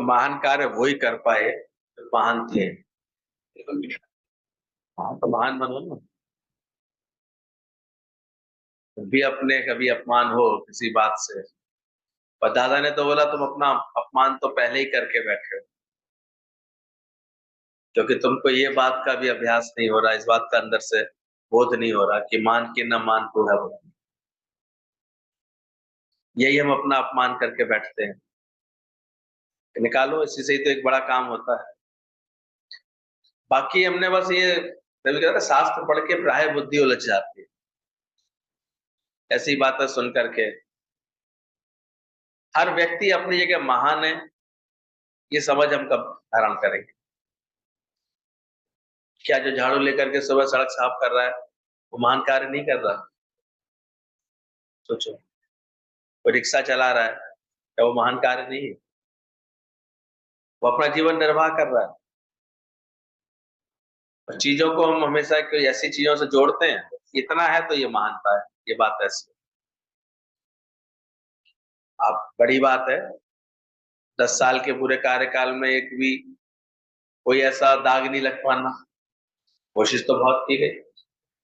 महान कार्य वो ही कर पाए जो महान थे। हाँ तो महान बनो ना। भी अपने कभी अपमान हो किसी बात से, पर दादा ने तो बोला तुम अपना अपमान तो पहले ही करके बैठे हो, क्योंकि तुमको ये बात का भी अभ्यास नहीं हो रहा, इस बात का अंदर से बोध नहीं हो रहा कि मान के न मान तू है वो। यही हम अपना अपमान करके बैठते हैं। निकालो, इसी से ही तो एक बड़ा काम होता है। बाकी हमने बस ये कभी कहते शास्त्र पढ़ के प्राय बुद्धि उलझ जाती है ऐसी बातें सुन करके। हर व्यक्ति अपनी जगह महान है, ये समझ हम कब धारण करेंगे? क्या जो झाड़ू लेकर के सुबह सड़क साफ कर रहा है वो महान कार्य नहीं कर रहा? सोचो। वो रिक्शा चला रहा है, क्या वो महान कार्य नहीं है? वो अपना जीवन निर्वाह कर रहा है। और चीजों को हम हमेशा कोई ऐसी चीजों से जोड़ते हैं, इतना है तो ये महानता है, ये बात ऐसी। आप बड़ी बात है, 10 साल के पूरे कार्यकाल में एक भी कोई ऐसा दाग नहीं लग पाना। कोशिश तो बहुत की गई,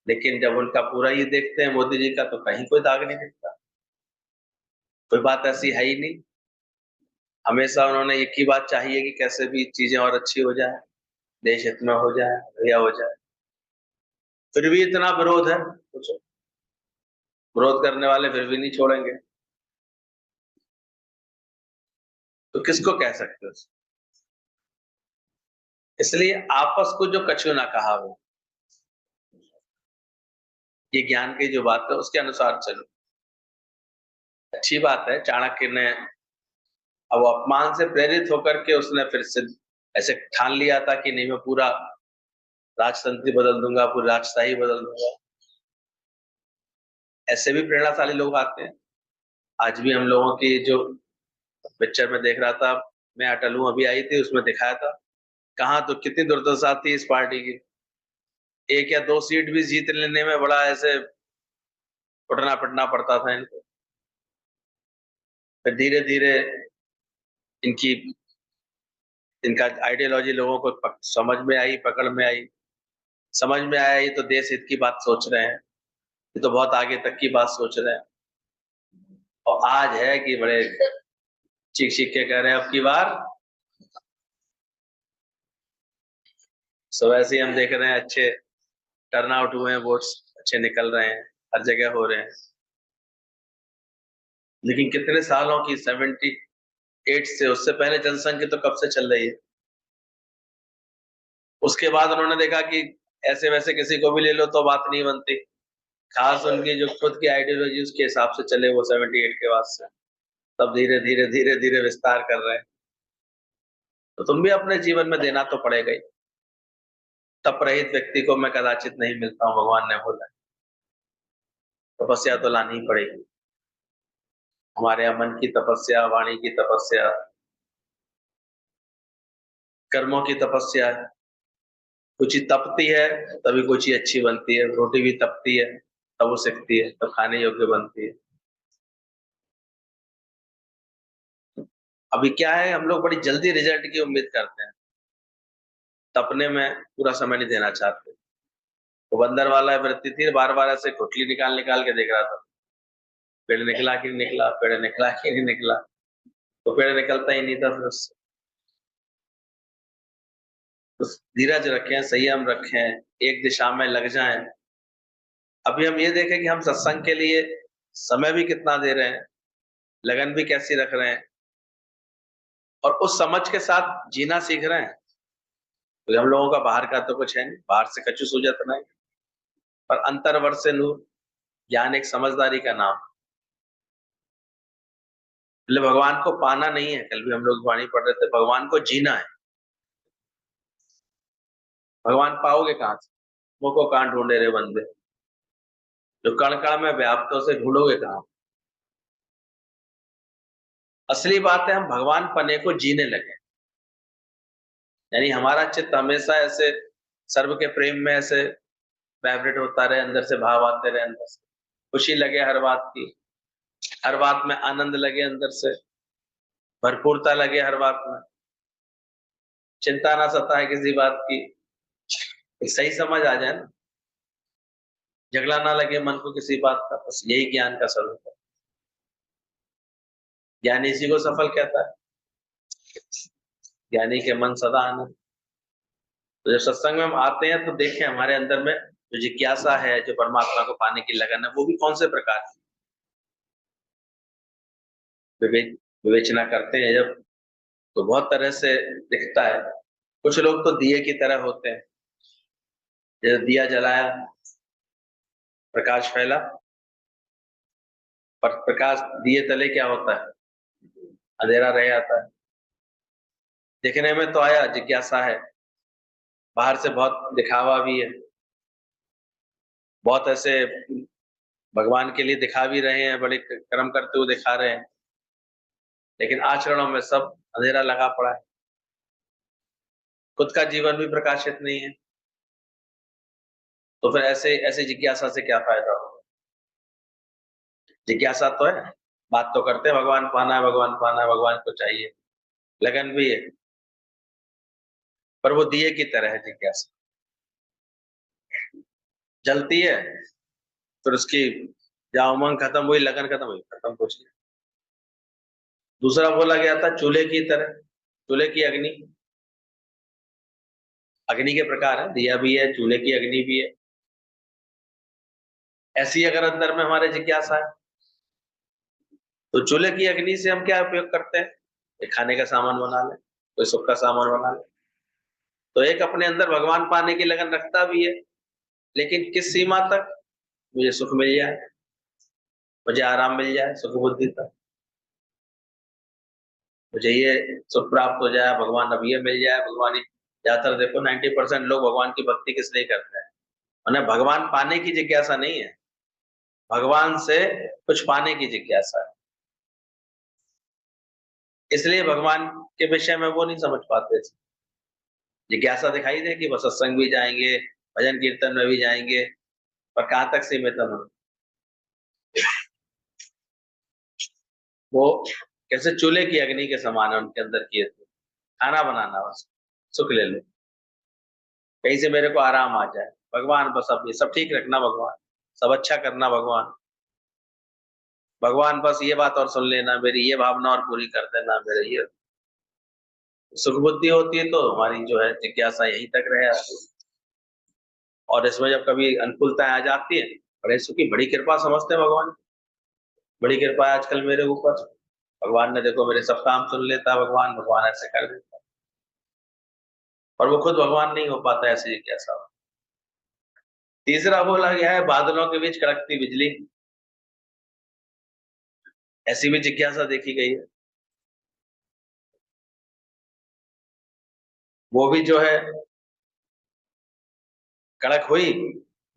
लेकिन जब उनका पूरा ही देखते हैं मोदी जी का, तो कहीं कोई दाग नहीं दिखता। कोई बात ऐसी है ही नहीं। हमेशा उन्होंने एक ही बात चाहिए कि कैसे भी चीजें और अच्छी हो जाए, देश हित में हो जाए, बढ़िया हो जाए। फिर भी इतना विरोध है, सोचो। विरोध करने वाले फिर भी नहीं छोड़ेंगे, तो किसको कह सकते हो? इसलिए आपस को जो कछु ना कहा हो, ये ज्ञान की जो बात है उसके अनुसार चलो। अच्छी बात है, चाणक्य ने अब वो अपमान से प्रेरित होकर के उसने फिर से ऐसे ठान लिया था कि नहीं मैं पूरा राजतंत्र बदल दूंगा, पूरी राजशाही बदल दूंगा। ऐसे भी प्रेरणाशाली लोग आते हैं। आज भी हम लोगों की जो पिक्चर में देख रहा था, मैं अटल हूं अभी आई थी, उसमें दिखाया था कहाँ तो कितनी दुर्दशा थी इस पार्टी की। एक या दो सीट भी जीत लेने में बड़ा ऐसे उठना पिटना पड़ता था इनको। फिर धीरे धीरे इनकी इनका आइडियोलॉजी लोगों को समझ में आई, पकड़ में आई। समझ में आया ये तो देश हित की बात सोच रहे हैं, ये तो बहुत आगे तक की बात सोच रहे हैं। और आज है कि बड़े चीख चीख के कह रहे हैं अब की बार। सो वैसे ही हम देख रहे हैं अच्छे टर्नआउट हुए हैं, वोट्स अच्छे निकल रहे हैं, हर जगह हो रहे हैं। लेकिन कितने सालों की 78 से, उससे पहले जनसंघ की तो कब से चल रही है। उसके बाद उन्होंने देखा कि ऐसे वैसे किसी को भी ले लो तो बात नहीं बनती। खास उनकी जो खुद की आइडियोलॉजी उसके हिसाब से चले वो 78 के बाद से, तब धीरे धीरे धीरे धीरे विस्तार कर रहे हैं। तो तुम भी अपने जीवन में देना तो पड़ेगा ही। तप रहित व्यक्ति को मैं कदाचित नहीं मिलता हूँ, भगवान ने बोला। तपस्या तो लानी ही पड़ेगी। हमारे यहाँ मन की तपस्या, वाणी की तपस्या, कर्मों की तपस्या है। कुछ चीज तपती है तभी कोई चीज अच्छी बनती है। रोटी भी तपती है तब वो सिकती है, तब खाने योग्य बनती है। अभी क्या है, हम लोग बड़ी जल्दी रिजल्ट की उम्मीद करते हैं, तपने में पूरा समय नहीं देना चाहते। वो बंदर वाला वृत्ति थी, बार बार ऐसे गुठली निकाल निकाल के देख रहा था, पेड़ निकला कि नहीं निकला, पेड़ निकला कि नहीं निकला। तो पेड़ निकलता ही नहीं था। फिर उससे तो धीरज रखें, संयम रखें, एक दिशा में लग जाएं। अभी हम ये देखें कि हम सत्संग के लिए समय भी कितना दे रहे हैं, लगन भी कैसी रख रहे हैं, और उस समझ के साथ जीना सीख रहे हैं। तो हम लोगों का बाहर का तो कुछ है नहीं, बाहर से कछु सूझत नहीं, पर अंतर्वर से नूर। ज्ञान एक समझदारी का नाम। मतलब भगवान को पाना नहीं है, कल भी हम लोग वाणी पढ़ रहे थे, भगवान को जीना है। भगवान पाओगे कहां से? मुंह को कहां ढूंढे रे बंदे, जो कण कण में व्याप्त है उसे ढूंढोगे कहां? असली बात है हम भगवान पने को जीने लगे। यानी हमारा चित्त हमेशा ऐसे सर्व के प्रेम में ऐसे वाइब्रेट होता रहे, अंदर से भाव आते रहे, अंदर से खुशी लगे हर बात की, हर बात में आनंद लगे, अंदर से भरपूरता लगे हर बात में। चिंता ना सताए किसी बात की, एक सही समझ आ जाए ना, झगड़ा ना लगे मन को किसी बात का, बस यही ज्ञान का स्वरूप है। ज्ञानी इसी को सफल कहता है। ज्ञानी के मन सदा आनंद। तो जब सत्संग में हम आते हैं तो देखें हमारे अंदर में जो जिज्ञासा है, जो परमात्मा को पाने की लगन है, वो भी कौन से प्रकार की विवेचना करते हैं जब, तो बहुत तरह से दिखता है। कुछ लोग तो दिए की तरह होते हैं, जैसे दिया जलाया, प्रकाश फैला, पर प्रकाश दिए तले क्या होता है, अंधेरा रह जाता है। दिखने में तो आया, जिज्ञासा है, बाहर से बहुत दिखावा भी है, बहुत ऐसे भगवान के लिए दिखा भी रहे हैं, बड़े कर्म करते हुए दिखा रहे हैं, लेकिन आचरणों में सब अंधेरा लगा पड़ा है। खुद का जीवन भी प्रकाशित नहीं है, तो फिर ऐसे ऐसे जिज्ञासा से क्या फायदा होगा। जिज्ञासा तो है, बात तो करते हैं भगवान पाना है, भगवान पाना है, भगवान को चाहिए, लगन भी है, पर वो दिए की तरह है जिज्ञासा, जलती है, फिर उसकी जहाँ उमंग खत्म हुई, लगन खत्म हुई, खत्म कुछ नहीं। दूसरा बोला गया था चूल्हे की तरह, चूल्हे की अग्नि, अग्नि के प्रकार है, दिया भी है, चूल्हे की अग्नि भी है। ऐसी अगर अंदर में हमारे जिज्ञासा है, तो चूल्हे की अग्नि से हम क्या उपयोग करते हैं, एक खाने का सामान बना ले, कोई सुख का सामान बना ले, तो एक अपने अंदर भगवान पाने की लगन रखता भी है, लेकिन किस सीमा तक, मुझे सुख मिल जाए, मुझे आराम मिल जाए, सुख बुद्धि तक, मुझे ये सुख प्राप्त हो जाए, भगवान अब ये मिल जाए, भगवान ज्यादातर देखो 90% लोग भगवान की भक्ति किस लिए करते हैं, उन्हें भगवान पाने की जिज्ञासा नहीं है, भगवान से कुछ पाने की जिज्ञासा है। इसलिए भगवान के विषय में वो नहीं समझ पाते। जिज्ञासा दिखाई दे कि बस सत्संग भी जाएंगे, भजन कीर्तन में भी जाएंगे, पर कहाँ तक सीमित है। वो कैसे चूल्हे की अग्नि के समान है, उनके अंदर किए थे खाना बनाना, बस सुख ले लो, कहीं से मेरे को आराम आ जाए, भगवान बस अब ये सब ठीक रखना, भगवान सब अच्छा करना, भगवान भगवान बस ये बात और सुन लेना, मेरी ये भावना और पूरी कर देना, मेरे ये सुख बुद्धि होती है, तो हमारी जो है जिज्ञासा यहीं तक रह जाती है। और इसमें जब कभी अनुकूलता आ जाती है, बड़े सुखी, बड़ी कृपा समझते हैं भगवान, बड़ी कृपा है आजकल मेरे ऊपर, भगवान ने देखो मेरे सब काम सुन लेता है, भगवान भगवान ऐसे कर देता है, और वो खुद भगवान नहीं हो पाता, ऐसी जिज्ञासा। तीसरा बोला गया है बादलों के बीच कड़कती बिजली, ऐसी भी जिज्ञासा देखी गई है। वो भी जो है कड़क हुई,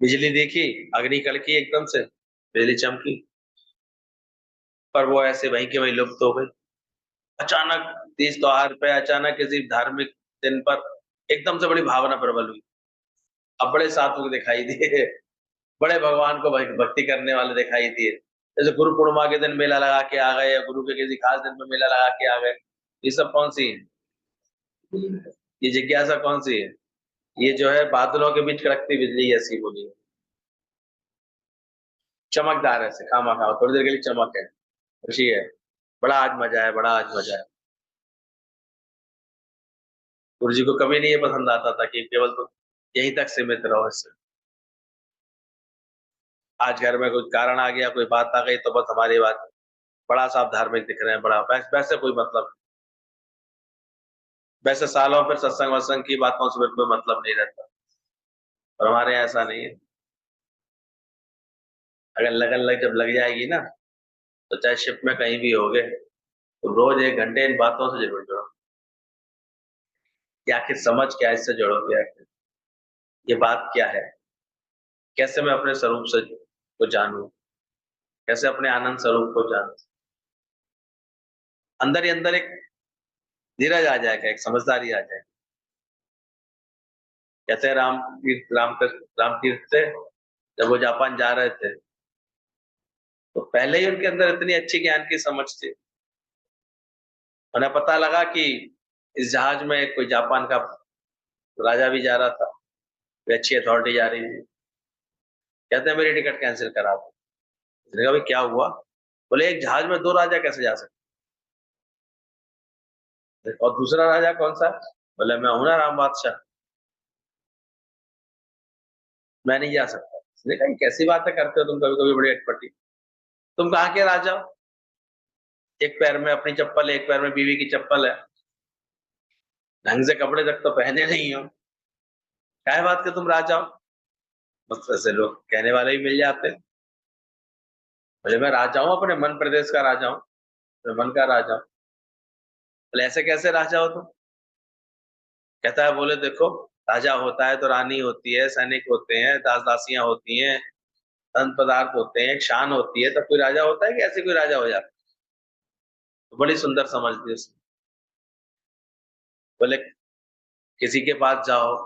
बिजली देखी, अग्नि कड़की एकदम से, बिजली चमकी, पर वो ऐसे वहीं के वहीं लुप्त हो गई। अचानक तीज त्योहार पे, अचानक किसी धार्मिक दिन पर एकदम से बड़ी भावना प्रबल हुई, अब बड़े सात्विक दिखाई दिए, बड़े भगवान को भक्ति करने वाले दिखाई दिए, जैसे गुरु पूर्णिमा के दिन मेला लगा के आ गए, या गुरु के किसी खास दिन में मेला लगा के आ गए। ये सब कौन सी है, ये जिज्ञासा कौन सी है, ये जो है बादलों के बीच कड़कती बिजली ऐसी बोली है। चमकदार है, खामा खाओ, थोड़ी देर के लिए चमक है, खुशी है, बड़ा आज मजा है, बड़ा आज मजा है। गुरु जी को कभी नहीं ये पसंद आता था कि केवल तो यहीं तक सीमित रहो इससे, आज घर में कोई कारण आ गया, कोई बात आ गई, तो बस हमारी बात, बड़ा साहब धार्मिक दिख रहे हैं, बड़ा वैसे कोई मतलब नहीं। वैसे सालों फिर सत्संग वत्संग की बातों से फिर कोई मतलब नहीं रहता, और हमारे यहाँ ऐसा नहीं है। अगर लगन जब लग जाएगी ना, तो चाहे शिप में कहीं भी होगे, तो रोज 1 घंटे इन बातों से जरूर जुड़ो, कि आखिर समझ क्या है, इससे जुड़ोगे आखिर ये बात क्या है, कैसे मैं अपने स्वरूप से को जानूं, कैसे अपने आनंद स्वरूप को जानूं। अंदर ही अंदर एक धीरज आ जाएगा, एक समझदारी आ जाएगी। कहते हैं राम तीर्थ से जब वो जापान जा रहे थे, तो पहले ही उनके अंदर इतनी अच्छी ज्ञान की समझ थी, उन्हें पता लगा कि इस जहाज में कोई जापान का राजा भी जा रहा था, कोई अच्छी अथॉरिटी जा रही थी। कहते हैं मेरी टिकट कैंसिल करा दो। उसने कहा भाई क्या हुआ? बोले एक जहाज में 2 राजा कैसे जा सकते? और दूसरा राजा कौन सा? बोले मैं हूं ना राम बादशाह, मैं नहीं जा सकता। उसने कहा ये कैसी बातें करते हो तुम कभी कभी, बड़ी अटपटी। तुम कहाँ के राजा हो? एक पैर में अपनी चप्पल है, एक पैर में बीवी की चप्पल है, ढंग से कपड़े तक तो पहने नहीं हो, क्या बात के तुम राजा हो? बस ऐसे लोग कहने वाले ही मिल जाते हैं। बोले मैं राजा हूँ, अपने मन प्रदेश का राजा हूँ, मैं मन का राजा हूँ। बोले ऐसे कैसे राजा हो तुम? कहता है बोले देखो, राजा होता है तो रानी होती है, सैनिक होते हैं, दास दासियां होती हैं, धन पदार्थ होते हैं, एक शान होती है, तब कोई राजा होता है कि ऐसे कोई राजा हो जाता है? तो बड़ी सुंदर समझ दी उसने। बोले किसी के पास जाओ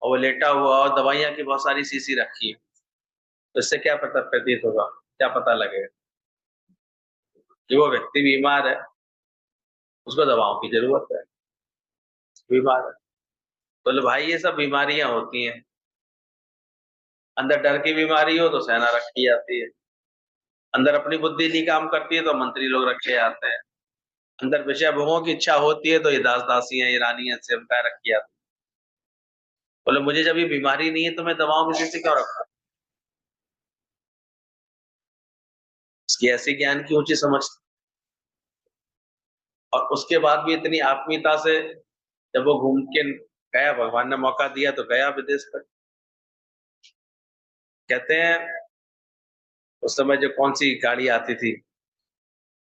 और वो लेटा हुआ और दवाइयां की बहुत सारी शीशी रखी है, तो इससे क्या पता प्रतीत होगा, क्या पता लगेगा कि वो व्यक्ति बीमार है, उसको दवाओं की जरूरत है, बीमार है। बोले भाई ये सब बीमारियां होती हैं, अंदर डर की बीमारी हो तो सेना रखी जाती है, अंदर अपनी बुद्धि नहीं काम करती है तो मंत्री लोग रखे जाते हैं, अंदर विषय भोगों की इच्छा होती है तो ये दास दासियां, ये रानियां, सेवकाएं रखी जाती है। बोले मुझे जब ये बीमारी नहीं है तो मैं दवाओं की शीशी क्यों रखा? उसकी ऐसी ज्ञान की ऊंची समझ, और उसके बाद भी इतनी आत्मीयता से जब वो घूम के गया, भगवान ने मौका दिया तो गया विदेश तक। कहते हैं उस समय जो कौन सी गाड़ी आती थी,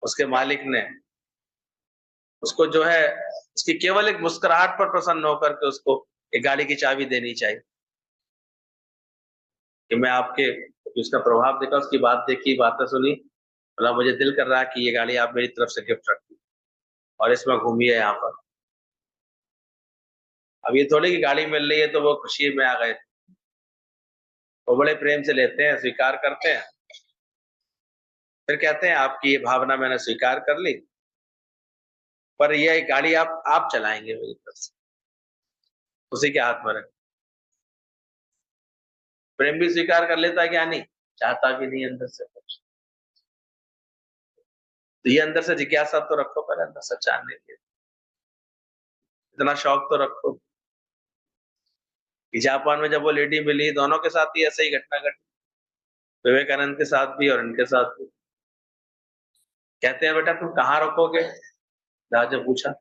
उसके मालिक ने उसको जो है, उसकी केवल एक मुस्कुराहट पर प्रसन्न होकर के उसको एक गाड़ी की चाबी देनी चाहिए कि मैं आपके, उसका प्रभाव देखा, उसकी बात देखी, बातें सुनी, बोला मुझे दिल कर रहा है कि ये गाड़ी आप मेरी तरफ से गिफ्ट रखिए और इसमें घूमिए यहाँ पर। अब ये थोड़ी कि गाड़ी मिल रही है तो वो खुशी में आ गए, वो बड़े प्रेम से लेते हैं, स्वीकार करते हैं, फिर कहते हैं आपकी ये भावना मैंने स्वीकार कर ली, पर यह गाड़ी आप चलाएंगे मेरी तरफ से, उसी के हाथ में रख। प्रेम भी स्वीकार कर लेता है क्या? नहीं, चाहता भी नहीं अंदर से कुछ। तो ये अंदर से जिज्ञासा तो रखो, पहले अंदर से जानने के लिए इतना शौक तो रखो कि जापान में जब वो लेडी मिली, दोनों के साथ ही ऐसे ही घटना घटी, विवेकानंद के साथ भी और इनके साथ भी। कहते हैं बेटा तुम कहाँ रुकोगे? राजा पूछा,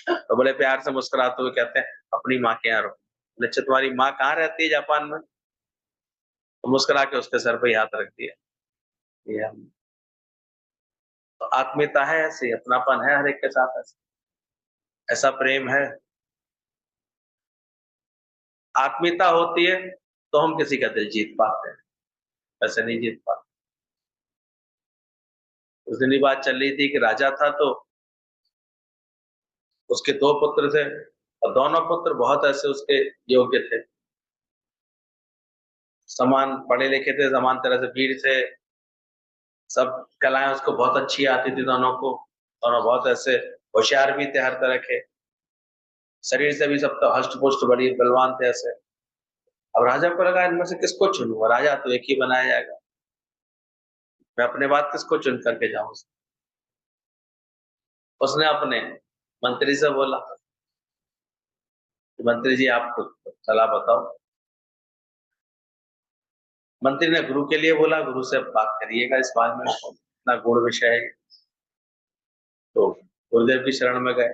तो बड़े प्यार से मुस्कुराते हुए कहते हैं अपनी माँ के यहाँ रुको। बोले अच्छा तुम्हारी माँ कहाँ रहती है जापान में? तो मुस्कुरा के उसके सर पे ही हाथ रख दिया। ये तो आत्मीयता है, ऐसी अपनापन है, हर एक के साथ ऐसा ऐसा प्रेम है। आत्मीयता होती है तो हम किसी का दिल जीत पाते हैं, वैसे नहीं जीत पाते। उस दिन ही बात चल रही थी कि राजा था तो उसके 2 पुत्र थे और दोनों पुत्र बहुत ऐसे उसके योग्य थे, समान पढ़े लिखे थे, समान तरह से वीर थे, सब कलाएं उसको बहुत अच्छी आती थी दोनों को, दोनों बहुत ऐसे होशियार भी थे हर तरह के, शरीर से भी सब तो हष्ट पुष्ट बड़ी बलवान थे ऐसे। अब राजा को लगा इनमें से किसको चुनूं, राजा तो एक ही बनाया जाएगा, मैं अपने बाद किसको चुन करके जाऊं? उसने अपने मंत्री से बोला कि मंत्री जी आप कुछ सलाह बताओ। मंत्री ने गुरु के लिए बोला, गुरु से बात करिएगा इस बारे में, इतना गूढ़ विषय है। तो गुरुदेव की शरण में गए।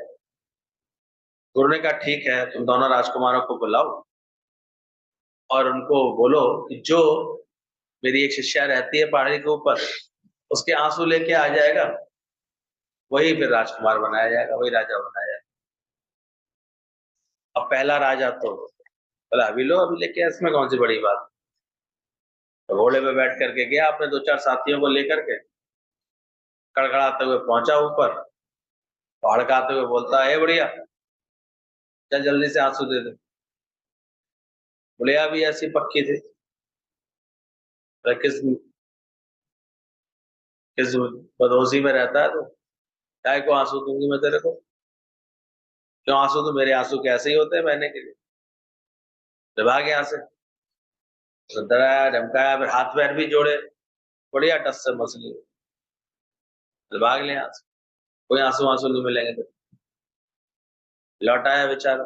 गुरु ने कहा ठीक है, तुम दोनों राजकुमारों को बुलाओ और उनको बोलो कि जो मेरी एक शिष्या रहती है पहाड़ी के ऊपर, उसके आंसू लेके आ जाएगा, वही फिर राजकुमार बनाया जाएगा, वही राजा बनाया जाएगा। अब पहला राजा तो बोला अभी लो, अभी लेके, इसमें कौन सी बड़ी बात। तो घोड़े पे बैठ करके गया अपने 2-4 साथियों को लेकर के, कड़कड़ाते हुए पहुंचा ऊपर, हड़काते हुए बोलता है बढ़िया, चल जल्दी से आंसू दे दे। बोले अभी ऐसी पक्की थी, बोले, किस बदहोशी में रहता है तो काय को आंसू दूंगी मैं तेरे को? क्यों आंसू? तो मेरे आंसू कैसे ही होते हैं बहने के लिए। तो भाग यहाँ से। तो डराया धमकाया, फिर हाथ पैर भी जोड़े, बढ़िया टस से मछली। तो भाग ले यहाँ से, कोई आंसू आंसू नहीं मिलेंगे। तो लौट आया बेचारा।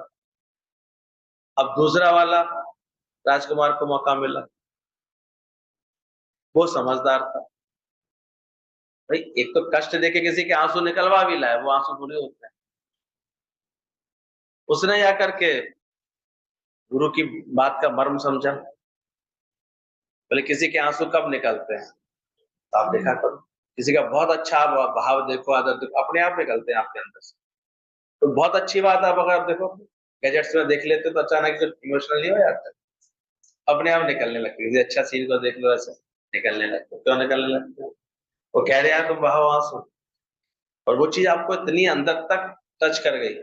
अब दूसरा वाला राजकुमार को मौका मिला। वो समझदार था भाई, एक तो कष्ट देके किसी के आंसू निकलवा भी लाए, वो आंसू बुरे होते हैं। उसने या करके गुरु की बात का मर्म समझा। बोले किसी के आंसू कब निकलते हैं, तो आप देखा करो। किसी का बहुत अच्छा भाव देखो, आदर देखो, अपने आप निकलते हैं आपके अंदर से। तो बहुत अच्छी बात है, अगर आप देखो गैजेट्स में देख लेते तो अचानक जो इमोशनल नहीं हो जाता, अपने आप निकलने लगते हैं। किसी अच्छा सीन को देख लो, ऐसे निकलने लगते हैं। क्यों निकलने लगते हैं? वो कह रहे हैं तुम बहाओ आंसू, और वो चीज आपको इतनी अंदर तक टच कर गई,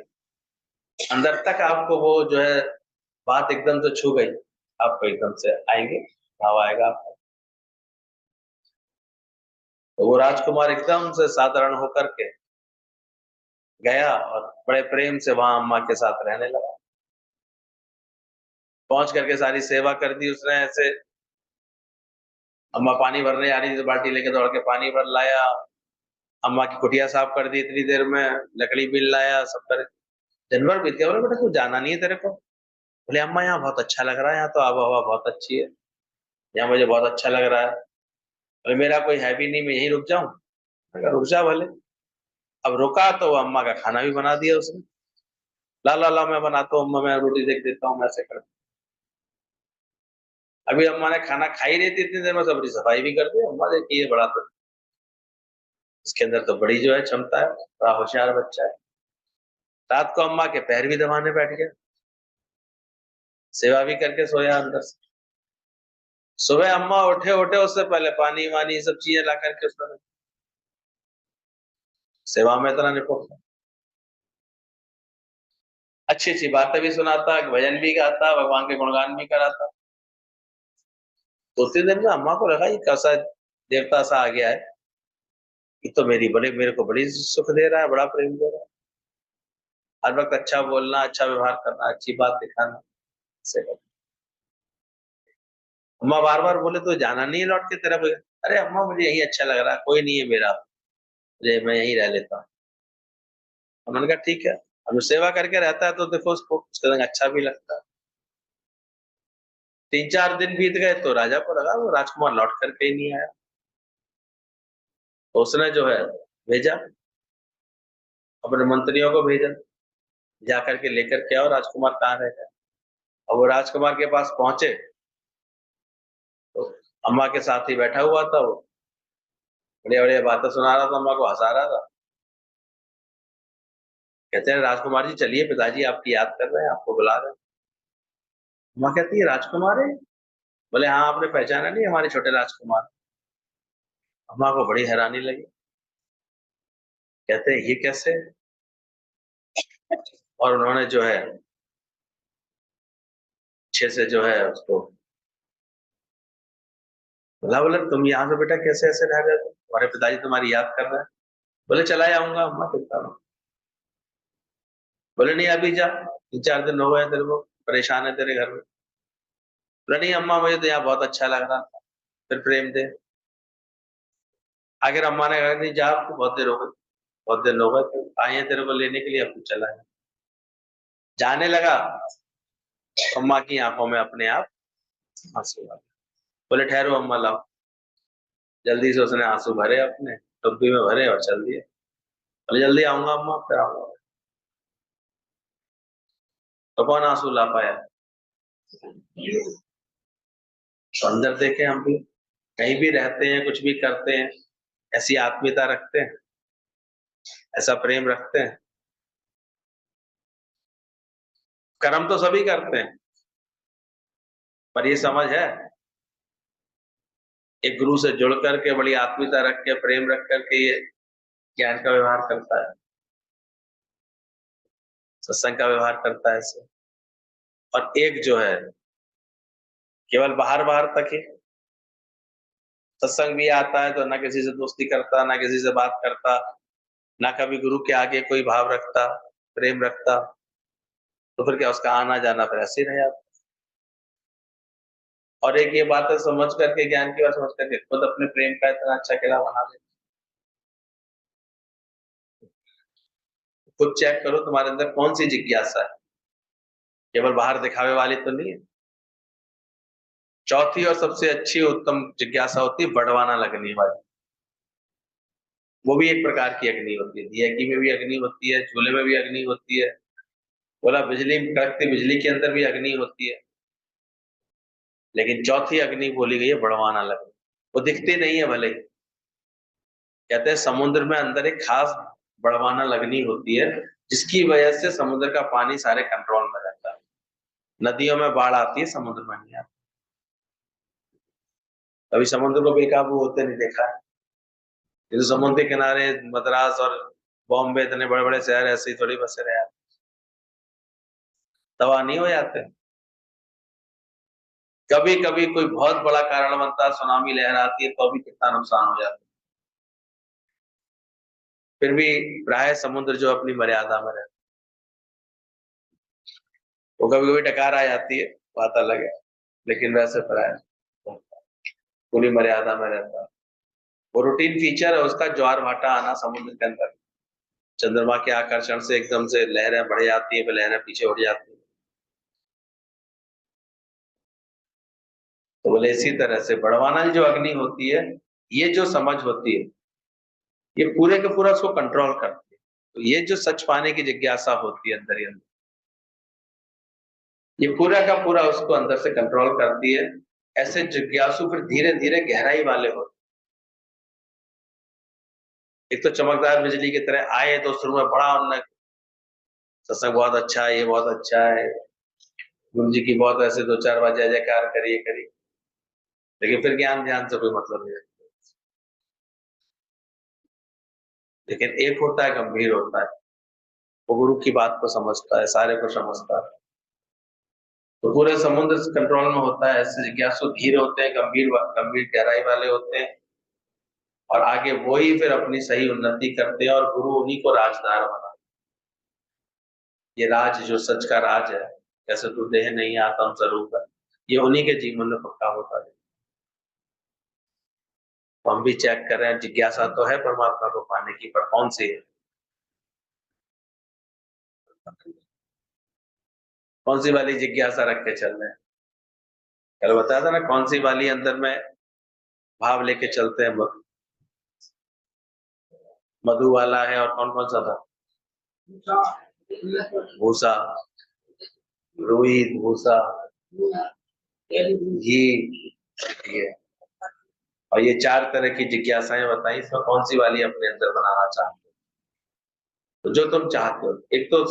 अंदर तक आपको वो जो है बात एकदम से छू गई, आपको एकदम से आएंगे, भाव आएगा आपको। तो वो राजकुमार एकदम से साधारण होकर के गया और बड़े प्रेम से वहां अम्मा के साथ रहने लगा। पहुंच करके सारी सेवा कर दी उसने। ऐसे अम्मा पानी भरने आ रही थी, बाल्टी लेके दौड़ के पानी भर लाया। अम्मा की कुटिया साफ कर दी इतनी देर में, लकड़ी बिल लाया, सब कर। दिन भर बीत गया। बोले बेटा तू जाना नहीं है तेरे को? बोले अम्मा यहाँ बहुत अच्छा लग रहा है, यहाँ तो आबो हवा बहुत अच्छी है, यहाँ मुझे बहुत अच्छा लग रहा है। बोले मेरा कोई है भी नहीं, मैं यहीं रुक जाऊं? मैंने कहा रुक जा भले। अब रुका तो अम्मा का खाना भी बना दिया उसने। ला ला ला मैं बनाता हूँ अम्मा, मैं रोटी देख देता हूँ, मैं ऐसे कर। अभी अम्मा ने खाना खा ही रही थी, इतनी देर में सबकी सफाई भी कर दी। अम्मा देखिए ये बड़ा तो, इसके अंदर तो बड़ी जो है क्षमता है, बड़ा होशियार बच्चा है। रात को अम्मा के पैर भी दबाने बैठ गया, सेवा भी करके सोया अंदर से। सुबह अम्मा उठे उठे उससे पहले पानी वानी सब चीजें ला करके उसने सेवा में इतना निपुण था। अच्छी अच्छी बातें भी सुनाता, भजन भी गाता, भगवान के गुणगान भी कराता। तो उसी दिन में अम्मा को लगा ये कैसा देवता सा आ गया है, ये तो मेरे को बड़ी सुख दे रहा है, बड़ा प्रेम दे रहा है। हर वक्त अच्छा बोलना, अच्छा व्यवहार करना, अच्छी बात दिखाना, ऐसे करना। अम्मा बार बार बोले तो जाना नहीं है लौट के तेरा? अरे अम्मा मुझे यही अच्छा लग रहा है, कोई नहीं है मेरा, मुझे मैं यहीं रह लेता हूँ। उन्होंने कहा ठीक है। अब सेवा करके रहता है तो देखो उसको उसका रंग अच्छा भी लगता है। 3-4 दिन बीत गए तो राजा को लगा वो राजकुमार लौट करके ही नहीं आया। तो उसने जो है भेजा, अपने मंत्रियों को भेजा, जाकर के लेकर के आओ राजकुमार कहाँ रह गया। और वो राजकुमार के पास पहुंचे तो अम्मा के साथ ही बैठा हुआ था वो, बढ़िया बढ़िया बातें सुना रहा था, अम्मा को हंसा रहा था। कहते हैं राजकुमार जी चलिए, पिताजी आपकी याद कर रहे हैं, आपको बुला रहे हैं। अम्मा कहती है राजकुमार है? बोले हाँ, आपने पहचाना नहीं हमारे छोटे राजकुमार? अम्मा को बड़ी हैरानी लगी। कहते हैं ये कैसे? और उन्होंने जो है अच्छे से जो है उसको बोला, बोले तुम यहाँ से बेटा कैसे ऐसे रह गए? तुम्हारे पिताजी तुम्हारी याद कर रहे हैं। बोले चला जाऊंगा अम्मा, चिंता मत। बोले नहीं अभी जा, 3-4 दिन हो गए तेरे को, परेशान है तेरे घर में। बोले नहीं अम्मा मुझे तो यहाँ बहुत अच्छा लग रहा था, फिर प्रेम दे। आखिर अम्मा ने कहा नहीं जा, अब तो बहुत देर हो गई, बहुत दिन हो गए, तो आए हैं तेरे को लेने के लिए, अब तू चला है। जाने लगा, अम्मा की आंखों में अपने आप आंसू आ गए। बोले ठहरो अम्मा लाओ। जल्दी से उसने आंसू भरे, अपने टोपी में भरे और चल दिए। बोले जल्दी आऊंगा अम्मा, फिर आऊंगा। तो कौन आंसू ला पाया? तो अंदर देखे हम भी, कहीं भी रहते हैं, कुछ भी करते हैं, ऐसी आत्मीयता रखते हैं, ऐसा प्रेम रखते हैं। कर्म तो सभी करते हैं, पर ये समझ है, एक गुरु से जुड़ करके बड़ी आत्मीयता रख के, प्रेम रख करके ये ज्ञान का व्यवहार करता है, सत्संग का व्यवहार करता है ऐसे। और एक जो है केवल बाहर बाहर तक ही सत्संग भी आता है तो ना किसी से दोस्ती करता, ना किसी से बात करता, ना कभी गुरु के आगे कोई भाव रखता, प्रेम रखता। तो फिर क्या उसका आना जाना फिर ऐसे ही रह जाता। और एक ये बात है, समझ करके, ज्ञान की बात समझ करके खुद अपने प्रेम का इतना अच्छा किला बना ले। खुद चेक करो तुम्हारे अंदर कौन सी जिज्ञासा है, केवल बाहर दिखावे वाली तो नहीं है। चौथी और सबसे अच्छी उत्तम जिज्ञासा होती है बड़वाना लगने वाली। वो भी एक प्रकार की अग्नि होती है, दिया की में भी अग्नि होती है, चूल्हे में भी अग्नि होती है, बोला बिजली कड़कती बिजली के अंदर भी अग्नि होती है। लेकिन चौथी अग्नि बोली गई है बड़वाना लगनी। वो दिखती नहीं है भले ही, कहते हैं समुद्र में अंदर एक खास बड़वाना लगनी होती है, जिसकी वजह से समुद्र का पानी सारे कंट्रोल में रहता है। नदियों में बाढ़ आती है, समुद्र में नहीं आती। कभी समुद्र को बेकाबू होते नहीं देखा है। ये तो समुद्र के किनारे मद्रास और बॉम्बे इतने बड़े बड़े शहर ऐसे ही थोड़ी बसे रहे, तबाह नहीं हो जाते। कभी कभी कोई बहुत बड़ा कारण बनता है, सुनामी लहर आती है तो भी कितना नुकसान हो जाता है। फिर भी प्राय समुद्र जो अपनी मर्यादा में रहता है, वो कभी कभी डकार आ जाती है, बात अलग है, लेकिन वैसे प्राय पूरी मर्यादा में रहता है। वो रूटीन फीचर है उसका, ज्वार भाटा आना समुद्र के अंदर, चंद्रमा के आकर्षण से एकदम से लहरें बढ़ जाती है, फिर लहरें पीछे उड़ जाती है। तो बोले इसी तरह से बड़वाना जो अग्नि होती है, ये जो समझ होती है, ये पूरे का पूरा उसको कंट्रोल करती है। तो ये जो सच पाने की जिज्ञासा होती है अंदर ही अंदर, ये पूरा का पूरा उसको अंदर से कंट्रोल करती है। ऐसे जिज्ञासु फिर धीरे धीरे गहराई वाले होते। एक तो चमकदार बिजली की तरह आए तो शुरू में बड़ा उन्नत, सत्संग बहुत अच्छा है, ये बहुत अच्छा है, गुरु जी की बहुत ऐसे दो चार बार जय जयकार करिए करिए, लेकिन फिर ज्ञान ध्यान से कोई मतलब नहीं रखता। लेकिन एक होता है गंभीर होता है, वो गुरु की बात को समझता है, सारे को समझता है, तो पूरे समुद्र कंट्रोल में होता है। ऐसे जिज्ञासु धीरे होते हैं, गंभीर गंभीर गहराई वाले होते हैं, और आगे वो ही फिर अपनी सही उन्नति करते हैं, और गुरु उन्हीं को राजदार बना। ये राज जो सच का राज है, जैसे तू देह नहीं आता हम जरूर कर, ये उन्हीं के जीवन में पक्का होता है। तो हम भी चेक कर रहे हैं, जिज्ञासा तो है परमात्मा को पाने की, पर कौन सी है, कौन सी वाली जिज्ञासा रख के चल रहे हैं। कल बताया था ना कौन सी वाली अंदर में भाव लेके चलते हैं। मधु वाला है, और कौन कौन सा था, भूसा, रुई, भूसा, घी, ये, और ये चार तरह की जिज्ञासाएं बताई, इसमें कौन सी वाली अपने अंदर बनाना चाहते हो। तो जो तुम चाहते हो, एक तो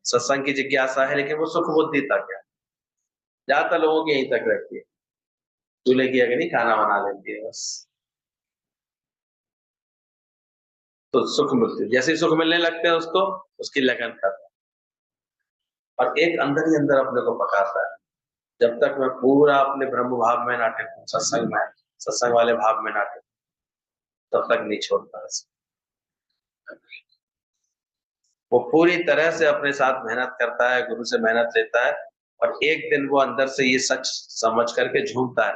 सत्संग की जिज्ञासा है, लेकिन वो सुख बुद्धि तक है, ज्यादातर लोगों की यहीं तक रहती है। चूल्हे की अग्नि खाना बना लेती है बस, तो सुख मिलती है, जैसे ही सुख मिलने लगते हैं उसको, उसकी लगन करता है, और एक अंदर ही अंदर अपने को पकाता है। जब तक मैं पूरा अपने ब्रह्म भाव में ना टिकूं, सत्संग में, सत्संग वाले भाव में ना टिकूं, तब तक नहीं छोड़ता। वो पूरी तरह से अपने साथ मेहनत करता है, गुरु से मेहनत लेता है, और एक दिन वो अंदर से ये सच समझ करके झूमता है,